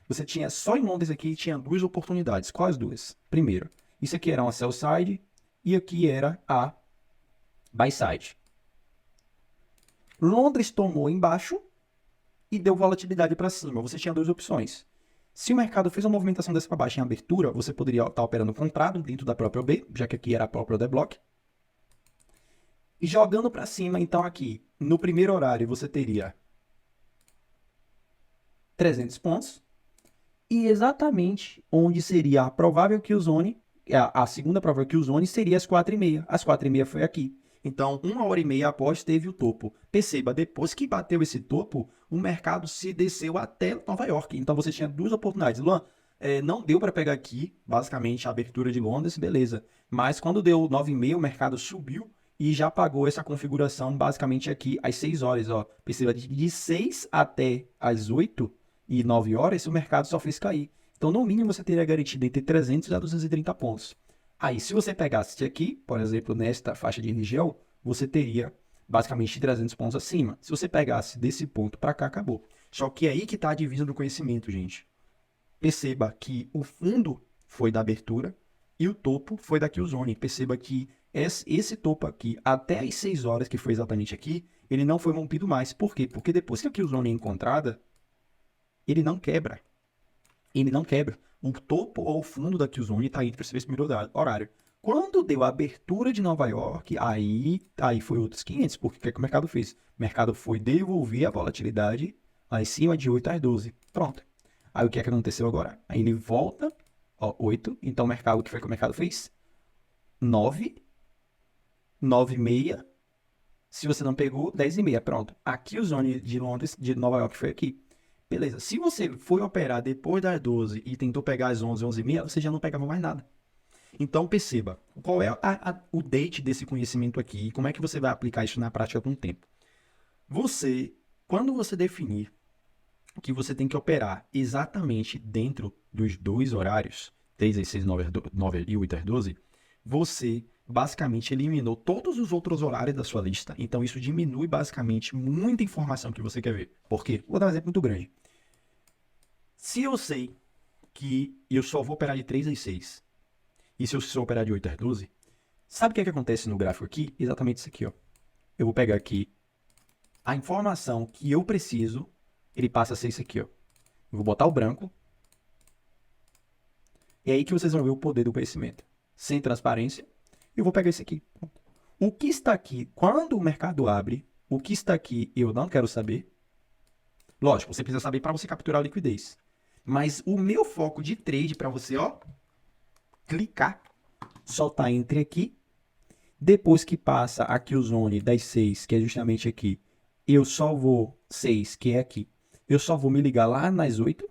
você tinha só em Londres aqui, tinha 2 oportunidades. Quais 2? Primeiro, isso aqui era uma sell side e aqui era a buy side. Londres tomou embaixo e deu volatilidade para cima. Você tinha 2 opções. Se o mercado fez uma movimentação dessa para baixo em abertura, você poderia estar operando comprado dentro da própria OB, já que aqui era a própria order block. E jogando para cima, então aqui, no primeiro horário, você teria 300 pontos. E exatamente onde seria a provável Q-Zone, a segunda provável Q-Zone seria as 4h30. As 4h30 foi aqui. Então, 1h30 após teve o topo. Perceba, depois que bateu esse topo, o mercado se desceu até Nova York. Então, você tinha 2 oportunidades. Luan, Não deu para pegar aqui, basicamente, a abertura de Londres, beleza. Mas quando deu 9h30, o mercado subiu e já pagou essa configuração basicamente aqui às 6 horas, ó. Perceba, de 6 até às 8 e 9 horas, o mercado só fez cair. Então, no mínimo, você teria garantido entre 300 a 230 pontos. Aí, se você pegasse aqui, por exemplo, nesta faixa de região, você teria basicamente 300 pontos acima. Se você pegasse desse ponto para cá, acabou. Só que é aí que está a divisa do conhecimento, gente. Perceba que o fundo foi da abertura e o topo foi da Killzone. Perceba que esse topo aqui, até as 6 horas, que foi exatamente aqui, ele não foi rompido mais. Por quê? Porque depois que a Killzone é encontrada, ele não quebra. Ele não quebra. O topo ou o fundo da Killzone está entre esse primeiro horário. Quando deu a abertura de Nova York, aí foi outros 500. Porque o que o mercado fez? O mercado foi devolver a volatilidade acima de 8 às 12. Pronto. Aí o que é que aconteceu agora? Aí ele volta, ó, 8. Então o que foi que o mercado fez? 9, 9,6. Se você não pegou, 10,5. Pronto. Aqui o zone de Londres, de Nova York foi aqui. Beleza. Se você foi operar depois das 12 e tentou pegar as 11, 11,5, você já não pegava mais nada. Então perceba, qual é o date desse conhecimento aqui e como é que você vai aplicar isso na prática com o tempo. Quando você definir que você tem que operar exatamente dentro dos dois horários, 3 às 6, 9 e 8 às 12, você basicamente eliminou todos os outros horários da sua lista. Então isso diminui basicamente muita informação que você quer ver. Por quê? Vou dar um exemplo muito grande. Se eu sei que eu só vou operar de 3 às 6, e se eu só operar de 8 às 12, sabe o que é que acontece no gráfico aqui? Exatamente isso aqui, ó. Eu vou pegar aqui a informação que eu preciso, ele passa a ser isso aqui, ó. Eu vou botar o branco. É aí que vocês vão ver o poder do conhecimento. Sem transparência, eu vou pegar esse aqui. O que está aqui, quando o mercado abre, o que está aqui eu não quero saber. Lógico, você precisa saber para você capturar a liquidez. Mas o meu foco de trade para você, ó, clicar, soltar entre aqui. Depois que passa aqui o zone das 6, que é justamente aqui, eu só vou 6, que é aqui. Eu só vou me ligar lá nas 8.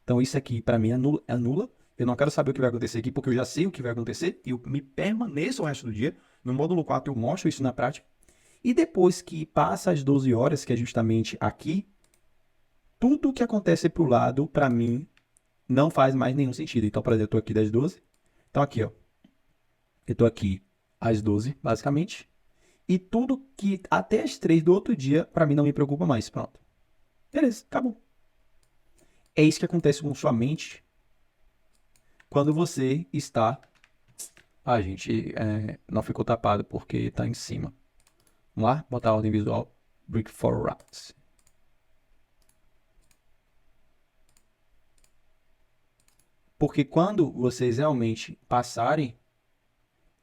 Então isso aqui para mim anula. Eu não quero saber o que vai acontecer aqui, porque eu já sei o que vai acontecer e eu me permaneço o resto do dia. No módulo 4 eu mostro isso na prática. E depois que passa as 12 horas, que é justamente aqui, tudo que acontece pro lado, para mim, não faz mais nenhum sentido. Então, por exemplo, eu tô aqui das 12. Então aqui, ó. Eu tô aqui às 12, basicamente. E tudo que até as 3 do outro dia, para mim, não me preocupa mais. Pronto. Beleza, acabou. É isso que acontece com sua mente quando você está... Ah, gente, não ficou tapado porque está em cima. Vamos lá? Botar a ordem visual. Brick for rounds. Porque quando vocês realmente passarem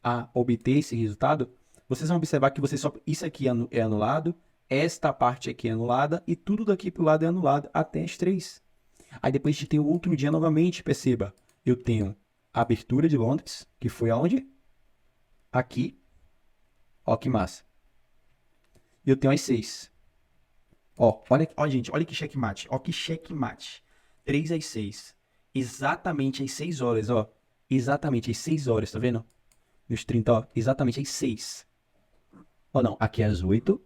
a obter esse resultado, vocês vão observar que isso aqui é anulado, esta parte aqui é anulada e tudo daqui para o lado é anulado até as 3. Aí depois a gente tem o outro dia novamente, perceba. Eu tenho a abertura de Londres, que foi aonde? Aqui. Ó que massa. E eu tenho as 6. Ó, gente, olha que checkmate. Ó que checkmate. 3 às 6. Exatamente às 6 horas, ó. Exatamente às 6 horas, tá vendo? Nos 30, ó. Exatamente às 6. Ó, não. Aqui é às 8.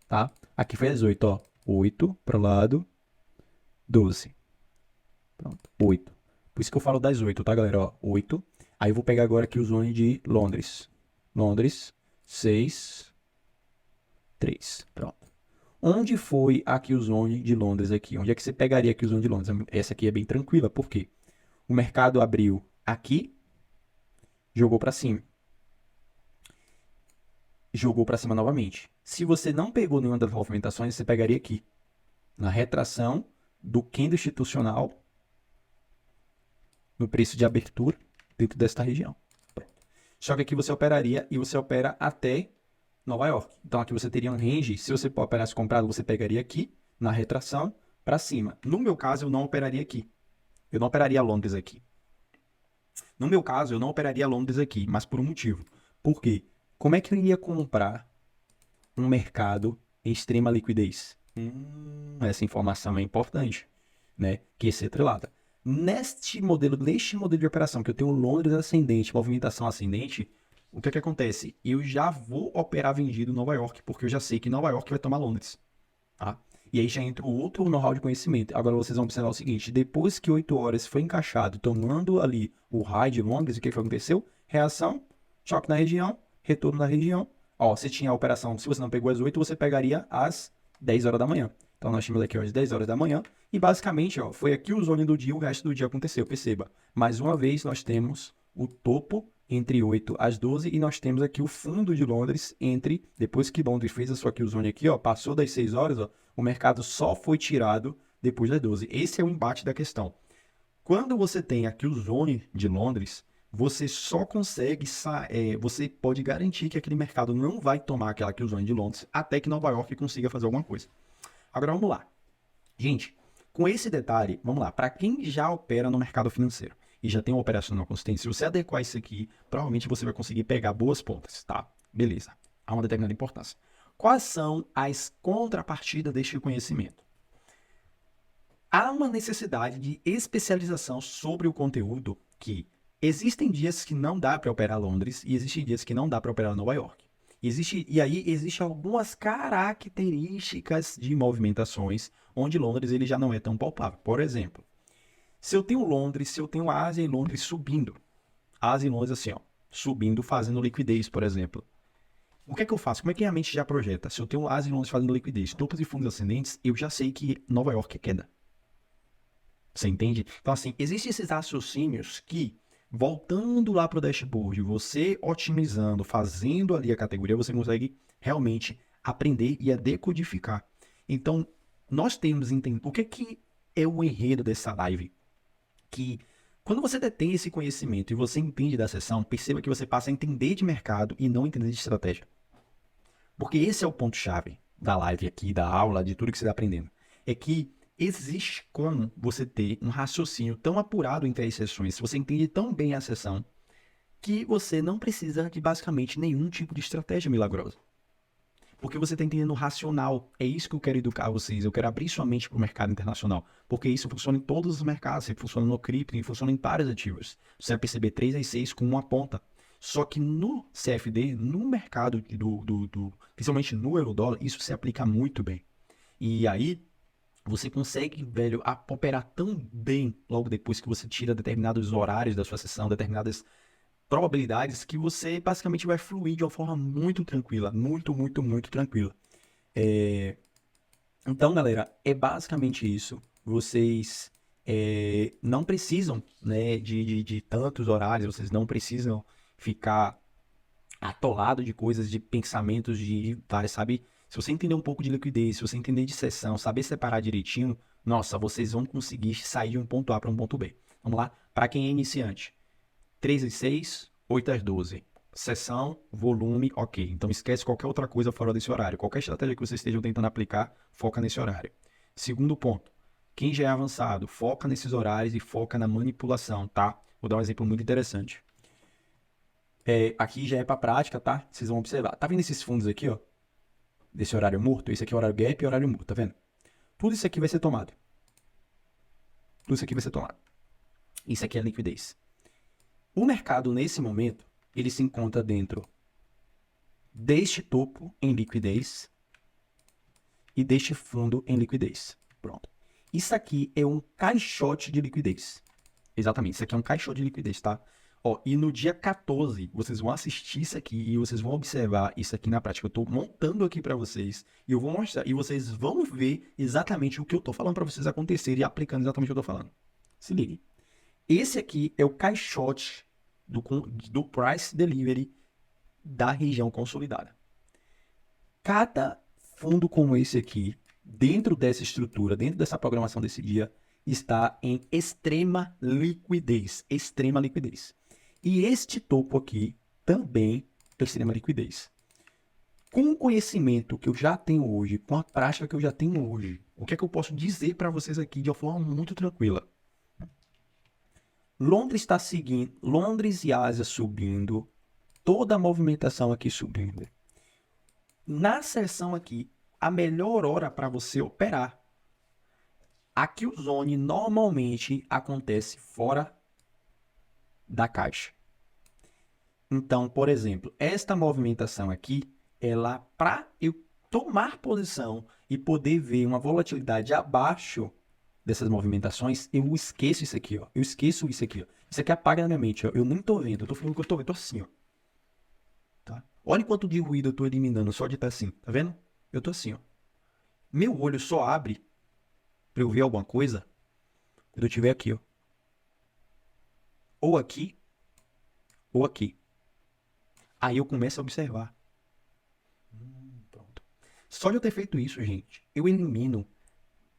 Tá? Aqui foi às 8, ó. 8 pro lado. 12. Pronto. 8. Por isso que eu falo das 8, tá, galera? Ó, 8. Aí eu vou pegar agora aqui o zone de Londres. Londres. 6. 3. Pronto. Onde foi aqui o zone de Londres aqui? Onde é que você pegaria aqui o zone de Londres? Essa aqui é bem tranquila, por quê? O mercado abriu aqui, jogou para cima. Jogou para cima novamente. Se você não pegou nenhuma das movimentações, você pegaria aqui. Na retração do candle institucional, no preço de abertura, dentro desta região. Só que aqui você operaria e você opera até Nova York. Então aqui você teria um range, se você operasse comprado, você pegaria aqui, na retração, para cima. No meu caso, eu não operaria aqui. Eu não operaria Londres aqui. No meu caso, eu não operaria Londres aqui, mas por um motivo. Por quê? Como é que eu iria comprar um mercado em extrema liquidez? Essa informação é importante, né? Que é ser atrelada. Neste modelo de operação, que eu tenho Londres ascendente, movimentação ascendente, o que acontece? Eu já vou operar vendido em Nova York, porque eu já sei que Nova York vai tomar Londres. Tá? E aí já entra o outro know-how de conhecimento. Agora vocês vão observar o seguinte, depois que 8 horas foi encaixado, tomando ali o high de Londres, o que aconteceu? Reação, choque na região, retorno na região. Ó, você tinha a operação, se você não pegou às 8, você pegaria às 10 horas da manhã. Então nós tínhamos aqui às 10 horas da manhã. E basicamente, ó, foi aqui o zone do dia, o resto do dia aconteceu, perceba. Mais uma vez, nós temos o topo entre 8 às 12 e nós temos aqui o fundo de Londres entre, depois que Londres fez a sua kill zone aqui, ó, passou das 6 horas, ó, o mercado só foi tirado depois das 12. Esse é o embate da questão. Quando você tem a kill zone de Londres, você só consegue, você pode garantir que aquele mercado não vai tomar aquela kill zone de Londres até que Nova York consiga fazer alguma coisa. Agora vamos lá. Gente, com esse detalhe, vamos lá, para quem já opera no mercado financeiro e já tem uma operacional consistente, se você adequar isso aqui, provavelmente você vai conseguir pegar boas pontas, tá? Beleza, há uma determinada importância. Quais são as contrapartidas deste conhecimento? Há uma necessidade de especialização sobre o conteúdo que existem dias que não dá para operar Londres e existem dias que não dá para operar Nova York. E aí existem algumas características de movimentações onde Londres ele já não é tão palpável. Por exemplo, se eu tenho Londres, se eu tenho Ásia e Londres subindo, Ásia e Londres assim, ó, subindo, fazendo liquidez, por exemplo. O que é que eu faço? Como é que a mente já projeta? Se eu tenho Ásia e Londres fazendo liquidez, topos e fundos ascendentes, eu já sei que Nova York é queda. Você entende? Então, assim, existem esses raciocínios que, voltando lá para o dashboard, você otimizando, fazendo ali a categoria, você consegue realmente aprender e a decodificar. Então, nós temos entendido o que é o enredo dessa live. Que quando você detém esse conhecimento e você entende da sessão, perceba que você passa a entender de mercado e não entender de estratégia. Porque esse é o ponto-chave da live aqui, da aula, de tudo que você está aprendendo. É que existe como você ter um raciocínio tão apurado entre as sessões, se você entende tão bem a sessão, que você não precisa de basicamente nenhum tipo de estratégia milagrosa. Porque você está entendendo o racional. É isso que eu quero educar vocês. Eu quero abrir sua mente para o mercado internacional. Porque isso funciona em todos os mercados. Isso funciona no cripto, funciona em vários ativos. Você vai perceber 3 às 6 com uma ponta. Só que no CFD, no mercado, principalmente no euro-dólar, isso se aplica muito bem. E aí, você consegue, velho, operar tão bem logo depois que você tira determinados horários da sua sessão, determinadas probabilidades, que você basicamente vai fluir de uma forma muito tranquila. Muito, muito, muito tranquila. Então, galera, é basicamente isso. Vocês não precisam, né, de tantos horários, vocês não precisam ficar atolado de coisas, de pensamentos, de várias, sabe? Se você entender um pouco de liquidez, se você entender de sessão, saber separar direitinho, nossa, vocês vão conseguir sair de um ponto A para um ponto B. Vamos lá? Para quem é iniciante, 3 às 6, 8 às 12. Sessão, volume, ok. Então esquece qualquer outra coisa fora desse horário. Qualquer estratégia que vocês estejam tentando aplicar, foca nesse horário. Segundo ponto, quem já é avançado, foca nesses horários e foca na manipulação, tá? Vou dar um exemplo muito interessante. Aqui já é para prática, tá? Vocês vão observar. Tá vendo esses fundos aqui, ó? Desse horário morto? Esse aqui é o horário gap e horário morto, tá vendo? Tudo isso aqui vai ser tomado. Tudo isso aqui vai ser tomado. Isso aqui é liquidez. O mercado, nesse momento, ele se encontra dentro deste topo em liquidez e deste fundo em liquidez. Pronto. Isso aqui é um caixote de liquidez. Exatamente, isso aqui é um caixote de liquidez, tá? Ó, e no dia 14, vocês vão assistir isso aqui e vocês vão observar isso aqui na prática. Eu estou montando aqui para vocês e eu vou mostrar. E vocês vão ver exatamente o que eu estou falando para vocês acontecer e aplicando exatamente o que eu estou falando. Se ligue. Esse aqui é o caixote do Price Delivery da região consolidada. Cada fundo como esse aqui, dentro dessa estrutura, dentro dessa programação desse dia, está em extrema liquidez. Extrema liquidez. E este topo aqui também tem extrema liquidez. Com o conhecimento que eu já tenho hoje, com a prática que eu já tenho hoje, o que é que eu posso dizer para vocês aqui de uma forma muito tranquila? Londres está seguindo, Londres e Ásia subindo, toda a movimentação aqui subindo. Na sessão aqui, a melhor hora para você operar A Killzone normalmente acontece fora da caixa. Então, por exemplo, esta movimentação aqui, ela, para eu tomar posição e poder ver uma volatilidade abaixo dessas movimentações, eu esqueço isso aqui, ó. Eu esqueço isso aqui, ó. Isso aqui apaga na minha mente, ó. Eu nem tô vendo, eu tô falando que eu tô vendo, eu tô assim, ó. Tá? Olha quanto de ruído eu tô eliminando só de estar assim, tá vendo? Eu tô assim, ó. Meu olho só abre pra eu ver alguma coisa quando eu estiver aqui, ó. Ou aqui, ou aqui. Aí eu começo a observar. Pronto. Só de eu ter feito isso, gente, eu elimino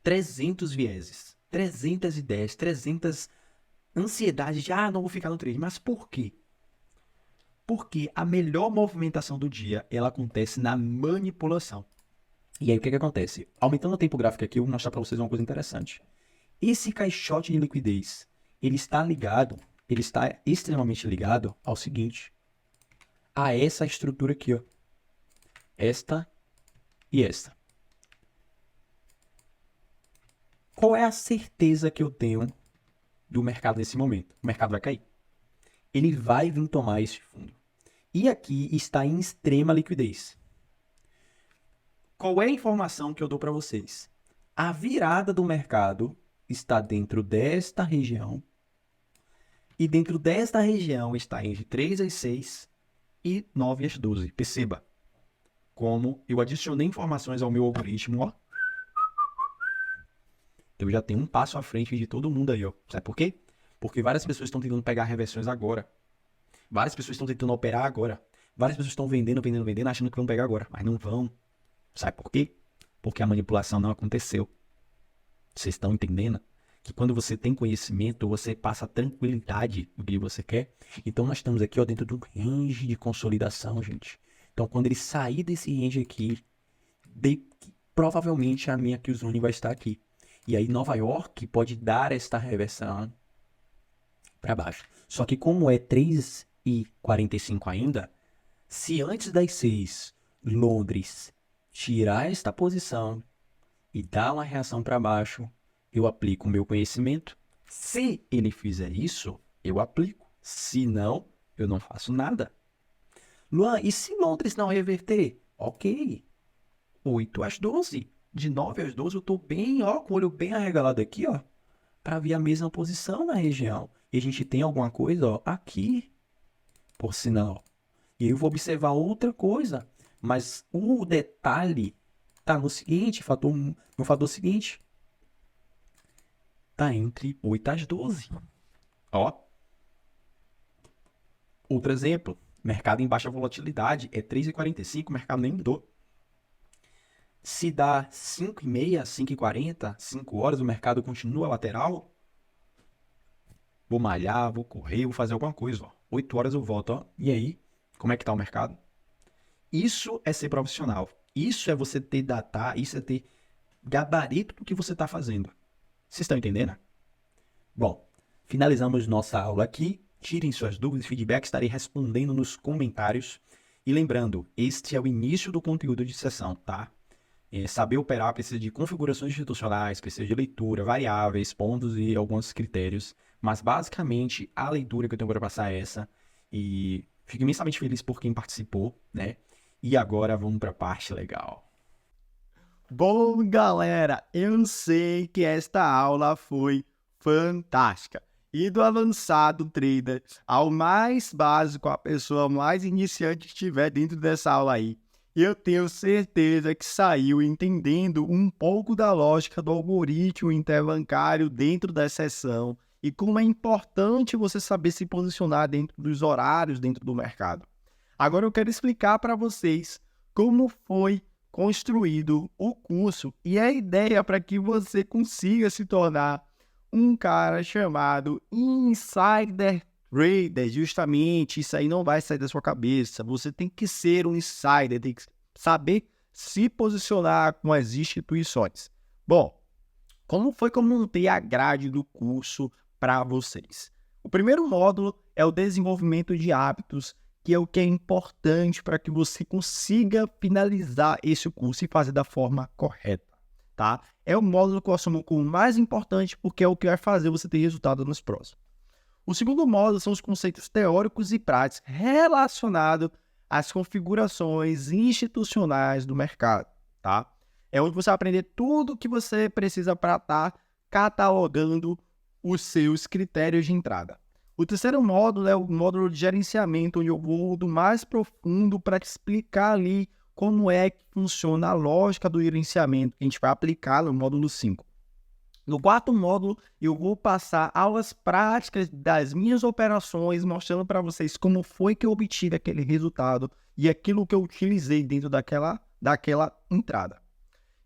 300 vieses, 300 ideias, 300 ansiedades de, não vou ficar no trade. Mas por quê? Porque a melhor movimentação do dia, ela acontece na manipulação. E aí, o que acontece? Aumentando o tempo gráfico aqui, eu vou mostrar para vocês uma coisa interessante. Esse caixote de liquidez, ele está extremamente ligado ao seguinte, a essa estrutura aqui, ó. Esta e esta. Qual é a certeza que eu tenho do mercado nesse momento? O mercado vai cair. Ele vai vir tomar esse fundo. E aqui está em extrema liquidez. Qual é a informação que eu dou para vocês? A virada do mercado está dentro desta região. E dentro desta região está entre 3 às 6 e 9 às 12. Perceba como eu adicionei informações ao meu algoritmo, ó. Eu já tenho um passo à frente de todo mundo aí, ó. Sabe por quê? Porque várias pessoas estão tentando pegar reversões agora. Várias pessoas estão tentando operar agora. Várias pessoas estão vendendo, achando que vão pegar agora. Mas não vão. Sabe por quê? Porque a manipulação não aconteceu. Vocês estão entendendo? Que quando você tem conhecimento, você passa a tranquilidade do que você quer. Então nós estamos aqui, ó, dentro de um range de consolidação, gente. Então quando ele sair desse range aqui, provavelmente a minha Killzone vai estar aqui. E aí Nova York pode dar esta reversão para baixo. Só que como é 3h45 ainda, se antes das 6 Londres tirar esta posição e dar uma reação para baixo, eu aplico o meu conhecimento. Se ele fizer isso, eu aplico. Se não, eu não faço nada. Luan, e se Londres não reverter? Ok. 8 às 12. De 9 às 12 eu tô bem, ó, com o olho bem arregalado aqui, ó, para ver a mesma posição na região. E a gente tem alguma coisa, ó, aqui, por sinal. E eu vou observar outra coisa. Mas o detalhe tá no seguinte, no fator seguinte. Tá entre 8 às 12. Ó. Outro exemplo. Mercado em baixa volatilidade. É 3h45, o mercado nem mudou. Se dá 5h30, 5h40, 5 horas, o mercado continua lateral. Vou malhar, vou correr, vou fazer alguma coisa. Ó. 8 horas eu volto. Ó. E aí, como é que tá o mercado? Isso é ser profissional. Isso é você ter data, isso é ter gabarito do que você está fazendo. Vocês estão entendendo? Bom, finalizamos nossa aula aqui. Tirem suas dúvidas e feedback, estarei respondendo nos comentários. E lembrando, este é o início do conteúdo de sessão, tá? Saber operar precisa de configurações institucionais, precisa de leitura, variáveis, pontos e alguns critérios. Mas basicamente a leitura que eu tenho para passar é essa. E fico imensamente feliz por quem participou, né? E agora vamos para a parte legal. Bom, galera, eu sei que esta aula foi fantástica. E do avançado trader ao mais básico, a pessoa mais iniciante que estiver dentro dessa aula aí, eu tenho certeza que saiu entendendo um pouco da lógica do algoritmo interbancário dentro da sessão e como é importante você saber se posicionar dentro dos horários dentro do mercado. Agora eu quero explicar para vocês como foi construído o curso e a ideia para que você consiga se tornar um cara chamado Insider Trader. Justamente, isso aí não vai sair da sua cabeça. Você tem que ser um insider, tem que saber se posicionar com as instituições. Bom, como foi que eu montei a grade do curso para vocês? O primeiro módulo é o desenvolvimento de hábitos, que é o que é importante para que você consiga finalizar esse curso e fazer da forma correta, tá? É o módulo que eu assumo como mais importante porque é o que vai fazer você ter resultado nos próximos. O segundo módulo são os conceitos teóricos e práticos relacionados às configurações institucionais do mercado, tá? É onde você vai aprender tudo o que você precisa para estar catalogando os seus critérios de entrada. O terceiro módulo é o módulo de gerenciamento, onde eu vou do mais profundo para te explicar ali como é que funciona a lógica do gerenciamento, que a gente vai aplicar no módulo 5. No quarto módulo, eu vou passar aulas práticas das minhas operações, mostrando para vocês como foi que eu obtive aquele resultado e aquilo que eu utilizei dentro daquela entrada.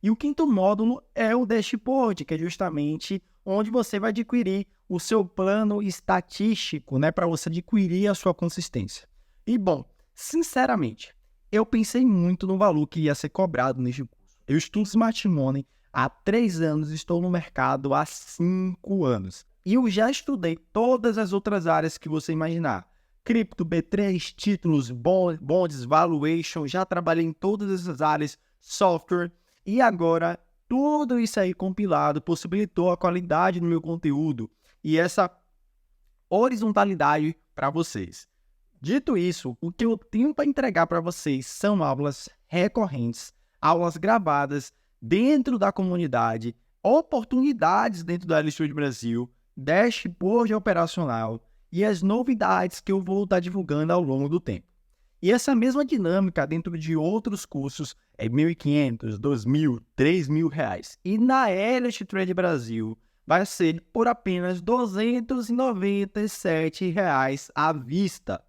E o quinto módulo é o dashboard, que é justamente onde você vai adquirir o seu plano estatístico, né, para você adquirir a sua consistência. E bom, sinceramente, eu pensei muito no valor que ia ser cobrado neste curso. Eu estudo Smart Money há 3 anos, estou no mercado há 5 anos. E eu já estudei todas as outras áreas que você imaginar. Cripto, B3, títulos, bonds, valuation, já trabalhei em todas essas áreas, software. E agora, tudo isso aí compilado possibilitou a qualidade do meu conteúdo e essa horizontalidade para vocês. Dito isso, o que eu tenho para entregar para vocês são aulas recorrentes, aulas gravadas dentro da comunidade, oportunidades dentro da Studio Brasil, dashboard operacional e as novidades que eu vou estar divulgando ao longo do tempo. E essa mesma dinâmica dentro de outros cursos é R$ 1.500, R$ 2.000, R$ 3.000. E na Elite Trade Brasil vai ser por apenas R$ 297 à vista.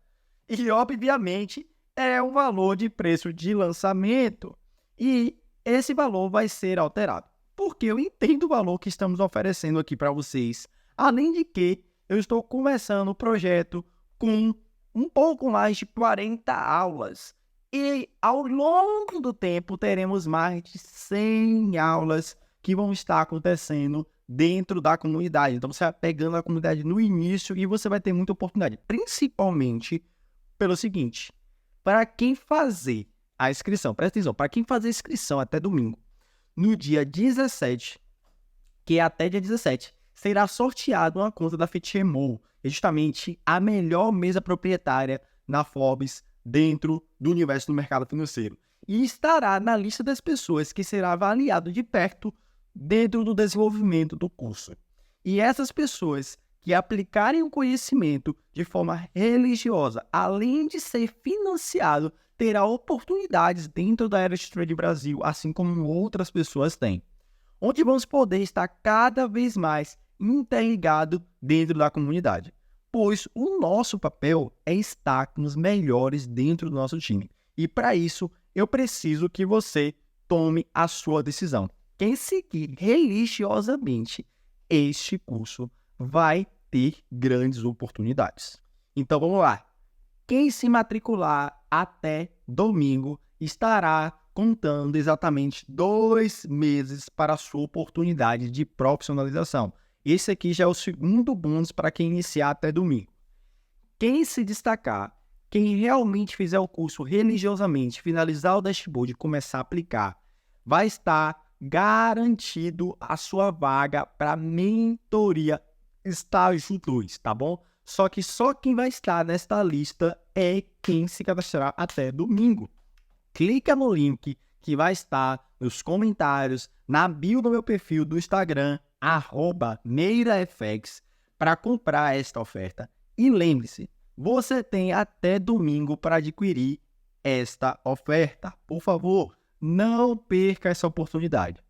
E, obviamente, é um valor de preço de lançamento. E esse valor vai ser alterado, porque eu entendo o valor que estamos oferecendo aqui para vocês. Além de que eu estou começando o projeto com um pouco mais de 40 aulas. E ao longo do tempo teremos mais de 100 aulas que vão estar acontecendo dentro da comunidade. Então você vai pegando a comunidade no início e você vai ter muita oportunidade. Principalmente pelo seguinte, para quem fazer a inscrição, presta atenção, para quem fazer a inscrição até domingo, no dia 17, que é até dia 17, será sorteado uma conta da FitMO, justamente a melhor mesa proprietária na Forbes dentro do universo do mercado financeiro. E estará na lista das pessoas que será avaliado de perto dentro do desenvolvimento do curso. E essas pessoas que aplicarem o conhecimento de forma religiosa, além de ser financiado, terá oportunidades dentro da Elite Trade Brasil, assim como outras pessoas têm. Onde vamos poder estar cada vez mais interligado dentro da comunidade, pois o nosso papel é estar com os melhores dentro do nosso time. E para isso, eu preciso que você tome a sua decisão. Quem seguir religiosamente este curso vai ter grandes oportunidades. Então vamos lá. Quem se matricular até domingo estará contando exatamente 2 meses para a sua oportunidade de profissionalização. Esse aqui já é o segundo bônus para quem iniciar até domingo. Quem se destacar, quem realmente fizer o curso religiosamente, finalizar o dashboard e começar a aplicar, vai estar garantido a sua vaga para mentoria estágio 2, tá bom? Só que só quem vai estar nesta lista é quem se cadastrar até domingo. Clica no link que vai estar nos comentários, na bio do meu perfil do Instagram, @meirafx, para comprar esta oferta. E lembre-se, você tem até domingo para adquirir esta oferta. Por favor, não perca essa oportunidade.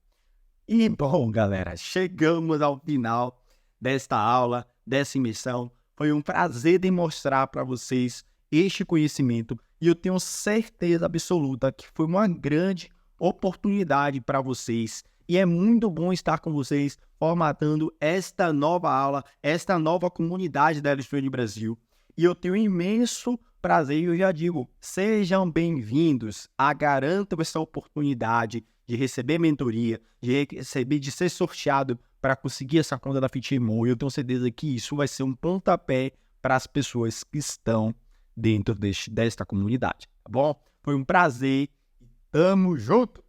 E bom, galera, chegamos ao final desta aula, dessa imersão. Foi um prazer demonstrar para vocês este conhecimento e eu tenho certeza absoluta que foi uma grande oportunidade para vocês. E é muito bom estar com vocês formatando esta nova aula, esta nova comunidade da Elite Trade Brasil. E eu tenho um imenso prazer, e eu já digo, sejam bem-vindos. Garanto essa oportunidade de receber mentoria, de ser sorteado para conseguir essa conta da FitMO. E eu tenho certeza que isso vai ser um pontapé para as pessoas que estão dentro desta comunidade, tá bom? Foi um prazer. Tamo junto!